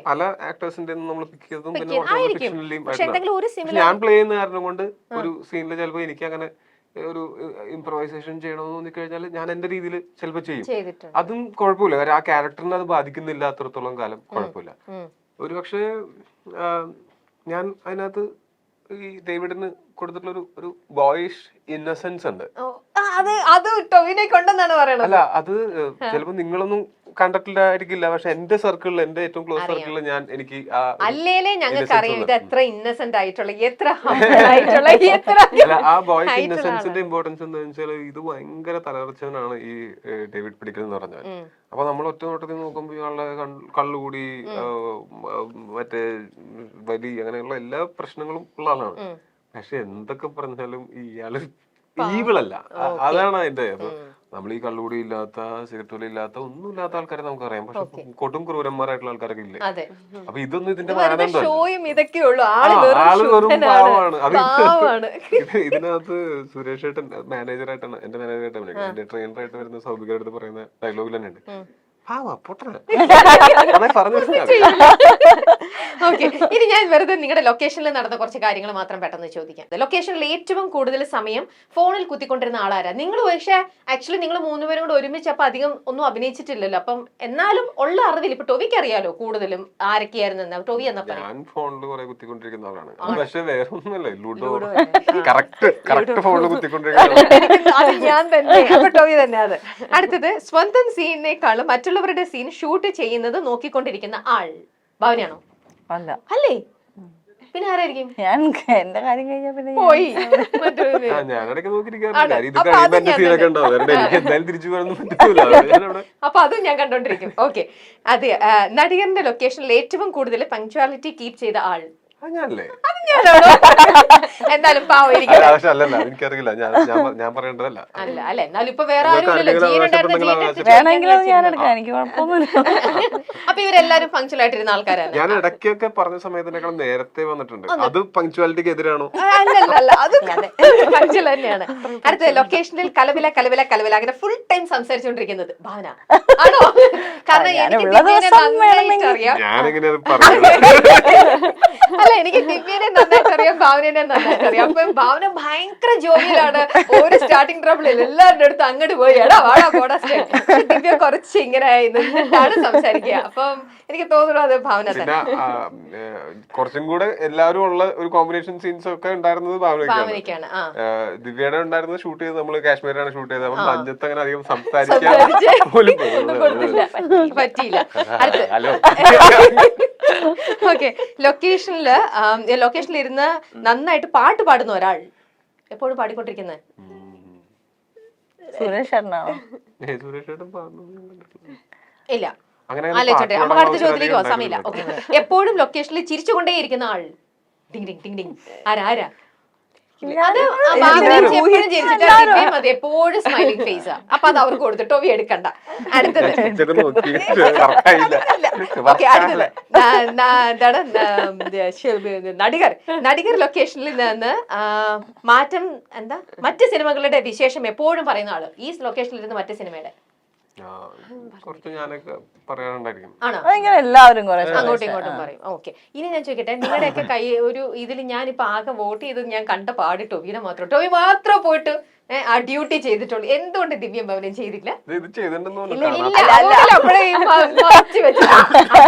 പല ആക്ടേഴ്സിന്റെ നമ്മൾ പിക്ക് ചെയ്തതും പിന്നെ ഞാൻ പ്ലേ ചെയ്യുന്ന കാരണം കൊണ്ട് ഒരു സീനിൽ ചിലപ്പോ എനിക്ക് അങ്ങനെ ഒരു ഇംപ്രവൈസേഷൻ ചെയ്യണമെന്ന് തോന്നിക്കഴിഞ്ഞാൽ ഞാൻ എന്റെ രീതിയിൽ ചിലപ്പോൾ ചെയ്യും. അതും കുഴപ്പമില്ല, കാരണം ആ ക്യാരക്ടറിനെ അത് ബാധിക്കുന്നില്ല അത്രത്തോളം കാലം കുഴപ്പമില്ല. ഒരുപക്ഷെ ഞാൻ അതിനകത്ത് ഈ ഡേവിഡിന് കൊടുത്തിട്ടുള്ള ഒരു ബോയിഷ് ഇന്നസെൻസ് ഉണ്ട്. അല്ല, അത് ചിലപ്പോ നിങ്ങളൊന്നും കണ്ടിട്ടില്ലായിരിക്കില്ല, പക്ഷെ എന്റെ സർക്കിളിൽ, എന്റെ ഏറ്റവും ക്ലോസ് സർക്കിളിൽ ഞാൻ എനിക്ക് അല്ലേലേ ഞങ്ങൾക്ക് അറിയാം ഇത് എത്ര ഇന്നസെന്റ് ആയിട്ടുള്ള ആ ബോയ്സ് ഇന്നസെൻസിന്റെ ഇമ്പോർട്ടൻസ് എന്താ വെച്ചാൽ ഇത് ഭയങ്കര തലർച്ചവനാണ് ഈ ഡേവിഡ് പിടിക്കൽ എന്ന് പറഞ്ഞാൽ. അപ്പൊ നമ്മൾ ഒറ്റ നോട്ടത്തിൽ നോക്കുമ്പോൾ ഇയാളുടെ കള്ളുകൂടി, മറ്റേ വലി, അങ്ങനെയുള്ള എല്ലാ പ്രശ്നങ്ങളും ഉള്ള ആളാണ്. പക്ഷെ എന്തൊക്കെ പറഞ്ഞാലും ഇയാള് ഈവിളല്ല, അതാണ് അതിന്റെ. നമ്മൾ ഈ കള്ളുകൂടി ഇല്ലാത്ത സിഗരറ്റ് വലി ഇല്ലാത്ത ഒന്നും ഇല്ലാത്ത ആൾക്കാരെ നമുക്കറിയാം. പക്ഷെ കൊടും ക്രൂരന്മാരായിട്ടുള്ള ആൾക്കാരൊക്കെ ഇല്ലേ? അതെ. അപ്പൊ ഇതൊന്നും ഇതിന്റെ മാനദണ്ഡമല്ല. ഷോയും ഇതൊക്കെ ഉള്ളൂ. ആള് വെറും പാവമാണ്. അത് പാവമാണ്. ഇതിനകത്ത് സുരേഷ് ഏട്ടൻ മാനേജറായിട്ടാണ്, എന്റെ മാനേജറായിട്ടാണ്, എന്റെ ട്രെയിനറായിട്ട് വരുന്ന സൗബികയുടെ അടുത്ത് പറയുന്ന ഡയലോഗിൽ തന്നെ ഉണ്ട്, ഓക്കെ. ഇനി ഞാൻ വെറുതെ നിങ്ങളുടെ ലൊക്കേഷനിൽ നടന്ന കുറച്ച് കാര്യങ്ങൾ മാത്രം പെട്ടെന്ന് ചോദിക്കാം. ലൊക്കേഷനിൽ ഏറ്റവും കൂടുതൽ സമയം ഫോണിൽ കുത്തിക്കൊണ്ടിരുന്ന ആളാരാ? നിങ്ങൾ പക്ഷേ ആക്ച്വലി നിങ്ങൾ മൂന്നുപേരും കൂടെ ഒരുമിച്ച് അപ്പൊ അധികം ഒന്നും അഭിനയിച്ചിട്ടില്ലല്ലോ. അപ്പം എന്നാലും ഉള്ള അറിവിൽ ഇപ്പൊ ടൊവിക്ക് അറിയാലോ കൂടുതലും ആരൊക്കെയായിരുന്നു. ടൊവി എന്നാ ഞാൻ ഫോണിൽ കുറെ കുത്തിക്കൊണ്ടിരിക്കുന്ന ആളാണ്. പക്ഷെ വേറെ ഒന്നുമല്ല, ലൂഡോ കറക്റ്റ് ഫോണിൽ കുത്തിക്കൊണ്ടിരിക്കുന്ന അത് ഞാൻ തന്നെ. അപ്പൊ ടൊവി തന്നെ. അത് അടുത്തത്, സ്വന്തം സീനിനേക്കാളും മറ്റുള്ളവരുടെ സീൻ ഷൂട്ട് ചെയ്യുന്നത് നോക്കിക്കൊണ്ടിരിക്കുന്ന ആൾ ഭാവനയാണോ? അല്ല. അല്ലേ? പിന്നെ ആരായിരിക്കും? ഞാൻ എന്റെ കാര്യം കഴിഞ്ഞാ പിന്നെ പോയി. ഞാനിടയ്ക്ക് നോക്കിയിരിക്കാറില്ല. ഇത് കഴിയുമ്പോ എന്റെ സീനൊക്കെ ഉണ്ടാവും. എനിക്ക് എന്തായാലും തിരിച്ചു പോകാനൊന്നും പറ്റൂല. അപ്പൊ അതും ഞാൻ കണ്ടോണ്ടിരിക്കും. ഓക്കെ. അതെ, നടികറിന്റെ ലൊക്കേഷനിൽ ഏറ്റവും കൂടുതൽ പങ്ക്ച്വാലിറ്റി കീപ് ചെയ്ത ആൾ ഞാനല്ലേ? എന്തായാലും അല്ലല്ല, എനിക്കറിയില്ല, ഞാൻ പറയേണ്ടതല്ല. അല്ല അല്ല, എന്നാലും ഇപ്പൊ വേറെ ആരുമില്ലല്ലോ. വേണമെങ്കിലും ഞാൻ എടുക്കാം, എനിക്ക് കുഴപ്പമൊന്നുമില്ല. അപ്പൊ ഇവരെല്ലാരും പങ്ക്ച്വൽ ആയിട്ടിരുന്ന ആൾക്കാരാണ്. ഞാൻ ഇടയ്ക്കൊക്കെ പറഞ്ഞ സമയത്തിനേക്കാൾ നേരത്തെ വന്നിട്ടുണ്ട്. അത് പങ്ക്ച്വാലിറ്റിക്ക് എതിരാണോ? അല്ലല്ല, അത് പങ്ക്ച്വൽ തന്നെയാണ്. അടുത്ത, ലൊക്കേഷനിൽ കലവില കലവില കലവില അങ്ങനെ ഫുൾ ടൈം സംസാരിച്ചുകൊണ്ടിരിക്കുന്നത് ഭാവന ആണോ? കാരണം എനിക്ക് നന്നായിട്ട് അറിയാം. ഞാനെങ്ങനെയാ പറയുന്നത്? അല്ല, എനിക്ക് ദിവ്യനെ നന്നായിട്ട് അറിയാം, ഭാവനനെ നന്നായിട്ട് അറിയാം. അപ്പൊ ഭാവന ഭയങ്കര ജോലിയിലാണ്. ഒരു സ്റ്റാർട്ടിംഗ് ട്രബിളിൽ എല്ലാവരുടെ അടുത്ത് അങ്ങോട്ട് പോയി എടാ വാടാ പോടാ. ദിവ്യ കുറച്ച് ഇങ്ങനെ നിന്നിട്ടാണ് സംസാരിക്കുക. അപ്പം എനിക്ക് തോന്നുന്നു അത് ഭാവന തന്നെ. കുറച്ചും കൂടെ എല്ലാവരും ഉള്ള ഒരു കോമ്പിനേഷൻ സീൻസ് ഒക്കെ ഉണ്ടായിരുന്നത് ഭാവനയ്ക്കാണ്. ദിവ്യയുടെ ഉണ്ടായിരുന്നത് ഷൂട്ട് ചെയ്ത് നമ്മള് കാശ്മീരാണ് ഷൂട്ട് ചെയ്തത്. അപ്പം മഞ്ഞത്ത് അങ്ങനെ അധികം സംസാരിക്കാൻ പോലും പറ്റിയില്ല. ഓക്കെ. ലൊക്കേഷനിൽ ഇരുന്ന് നന്നായിട്ട് പാട്ട് പാടുന്ന ഒരാൾ, എപ്പോഴും പാടിക്കൊണ്ടിരിക്കുന്നത് സുരേഷ് ഏട്ടനാണോ? സുരേഷ് ഏട്ടൻ പാടുന്നത് ഇല്ല. ആലോചിച്ചോട്ടെ, നമുക്ക് അടുത്ത ചോദ്യത്തിലേക്ക് പോവാം, സമയമില്ല. ഓക്കെ. എപ്പോഴും ലൊക്കേഷനിൽ ചിരിച്ചുകൊണ്ടേയിരിക്കുന്ന ആൾ, ഡിങ് ഡിങ് ഡിങ് ഡിങ്, ആരാ? എപ്പോഴും സ്മൈലിംഗ് ഫേസ്. അപ്പൊ അത് അവർക്ക് കൊടുത്തു, ടൊവി എടുക്കണ്ട. അടുത്തത്, നടികർ ലൊക്കേഷനിൽ നിന്ന് മാറ്റം എന്താ, മറ്റ് സിനിമകളുടെ വിശേഷം എപ്പോഴും പറയുന്ന ആള്, ഈ ലൊക്കേഷനിൽ ഇരുന്ന് മറ്റു സിനിമയുടെ കുറച്ച് ഞാനൊക്കെ പറയാറുണ്ടായിരിക്കും. ആണോ? എല്ലാവരും അങ്ങോട്ടും ഇങ്ങോട്ടും പറയും. ഓക്കെ. ഇനി ഞാൻ ചോദിക്കട്ടെ, നിങ്ങളുടെയൊക്കെ കൈ ഒരു ഇതിൽ ഞാനിപ്പോ ആകെ വോട്ട് ചെയ്തത് ഞാൻ കണ്ട പാടി ടൊവിനെ മാത്രം. ടൊവി മാത്രം പോയിട്ട് ആ ഡ്യൂട്ടി ചെയ്തിട്ടുള്ളൂ. എന്തുകൊണ്ട് ദിവ്യം ഭവനം ചെയ്തില്ല?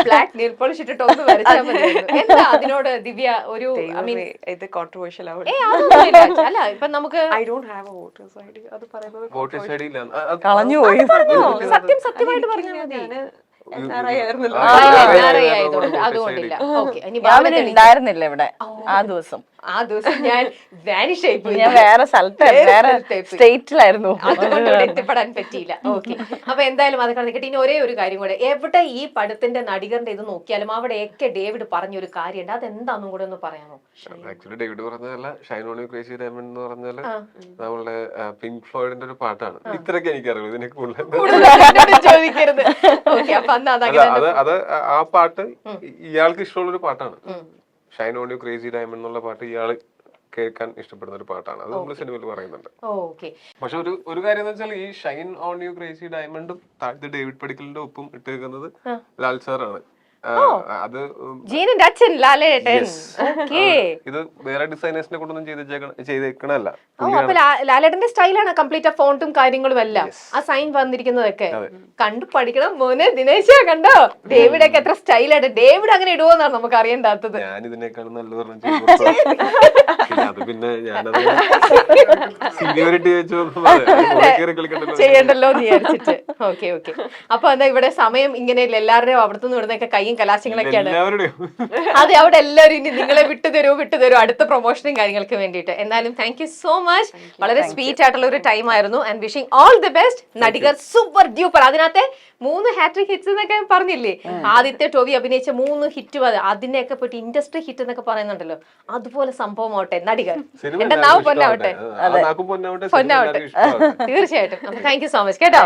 ബ്ലാക്ക് നെയിൽ പോളിഷ് ഇട്ടിട്ട് ഒന്ന് വരച്ചാൽ മതിയായിരുന്നു. എന്താ അതിനോട് ദിവ്യ ഒരു ഇത് കോൺട്രവേഴ്ഷ്യൽ ആവും. അല്ല, ഇപ്പൊ നമുക്ക് കളഞ്ഞുപോയി. സത്യമായിട്ട് പറഞ്ഞാൽ മതി. അതുകൊണ്ടില്ല. ഉണ്ടായിരുന്നില്ല ഇവിടെ ആ ദിവസം. ഞാൻ വാനിഷ് ആയി പോയി. ഞാൻ വേറെ സ്ഥലത്ത്, വേറെ സ്റ്റേറ്റിലായിരുന്നു. അതുകൊണ്ട് ഇവിടെ എത്തിപ്പെടാൻ പറ്റിയില്ല. ഓക്കെ. അപ്പൊ എന്തായാലും അത് കണ്ടിട്ട് ഇനി ഒരേ ഒരു കാര്യം കൂടെ, എവിടെ ഈ പടത്തിന്റെ നടികറിന്റെ ഇത് നോക്കിയാലും അവിടെയൊക്കെ ഡേവിഡ് പറഞ്ഞൊരു കാര്യമുണ്ട്, അതെന്താന്നും കൂടെ ഒന്ന് പറയാമോ? ആക്ച്വലി ഡേവിഡ് പറഞ്ഞതല്ല, Shine on you crazy diamond എന്ന് പറഞ്ഞാല് നമ്മളുടെ പിങ്ക് ഫ്ലോയിഡിന്റെ ഒരു പാട്ടാണ്. ഇത്രയൊക്കെ എനിക്കറിയുള്ളൂ, ഇതിനെ ചോദിക്കരുത്. അത് ആ പാട്ട് ഇയാൾക്ക് ഇഷ്ടമുള്ള ഒരു പാട്ടാണ്. Shine on you crazy diamond എന്നുള്ള പാട്ട് ഇയാള് കേൾക്കാൻ ഇഷ്ടപ്പെടുന്ന ഒരു പാട്ടാണ്. അത് നമ്മൾ സിനിമയിൽ പറയുന്നുണ്ട്. പക്ഷെ ഒരു കാര്യം എന്ന് വെച്ചാൽ, ഈ ഷൈൻ ഓൺ യു ക്രേസി ഡയമണ്ടും താഴത്തെ ഡേവിഡ് പടിക്കലിന്റെ ഒപ്പം ഇട്ടേക്കുന്നത് ലാൽ സാറാണ്. അത് ജീനിന്റെ അച്ഛൻ ലാലേട്ടൻ. ഇത് വേറെ ഡിസൈനേഴ്സിനെ കൊണ്ടൊന്നും ചെയ്തേക്കണല്ല. അപ്പൊ ലാലേട്ടന്റെ സ്റ്റൈലാണ് കംപ്ലീറ്റ് ആ ഫോണ്ടും കാര്യങ്ങളും എല്ലാം, ആ സൈൻ വന്നിരിക്കുന്നതൊക്കെ കണ്ടു പഠിക്കണം മോനെ. ദിനേശ കണ്ടോ ഡേവിഡ് ഒക്കെ എത്ര സ്റ്റൈലാണ്. ഡേവിഡ് അങ്ങനെ ഇടുവോന്നാണ് നമുക്ക് അറിയേണ്ടാത്തത്. ഞാൻ ഇതിനേക്കാളും നല്ല അത് പിന്നെ ഞാനത് സീനിയോറിറ്റി ചെയ്യണ്ടല്ലോ എന്ന് വിചാരിച്ചിട്ട്. ഓക്കെ. അപ്പൊ എന്താ ഇവിടെ സമയം ഇങ്ങനെയല്ല, എല്ലാവരുടെയും അവിടുന്ന് ഇവിടുന്നൊക്കെ കൈയും കലാശങ്ങളൊക്കെയാണ്. എല്ലാവരുടെയും അതെ, അവിടെ എല്ലാവരും ഇനി നിങ്ങളെ വിട്ടുതരൂ അടുത്ത പ്രൊമോഷനും കാര്യങ്ങൾക്ക് വേണ്ടിയിട്ട്. എന്നാലും താങ്ക് യു സോ മച്ച്. വളരെ സ്വീറ്റ് ആയിട്ടുള്ള ഒരു ടൈം ആയിരുന്നു. And wishing all the best. Nadigar super duper. അതിനകത്തെ 3 ഹാട്രിക് ഹിറ്റ്സ് എന്നൊക്കെ പറഞ്ഞില്ലേ, ആദ്യത്തെ ടോവി അഭിനയിച്ച 3 ഹിറ്റ്, അതിനെയൊക്കെ പറ്റി ഇൻഡസ്ട്രി ഹിറ്റ് എന്നൊക്കെ പറയുന്നുണ്ടല്ലോ, അതുപോലെ സംഭവം ആവട്ടെ നടികർ. എന്റെ നാവ് പൊന്നാവട്ടെ. പൊന്നാവട്ടെ തീർച്ചയായിട്ടും. അപ്പൊ താങ്ക് യു സോ മച്ച് കേട്ടോ.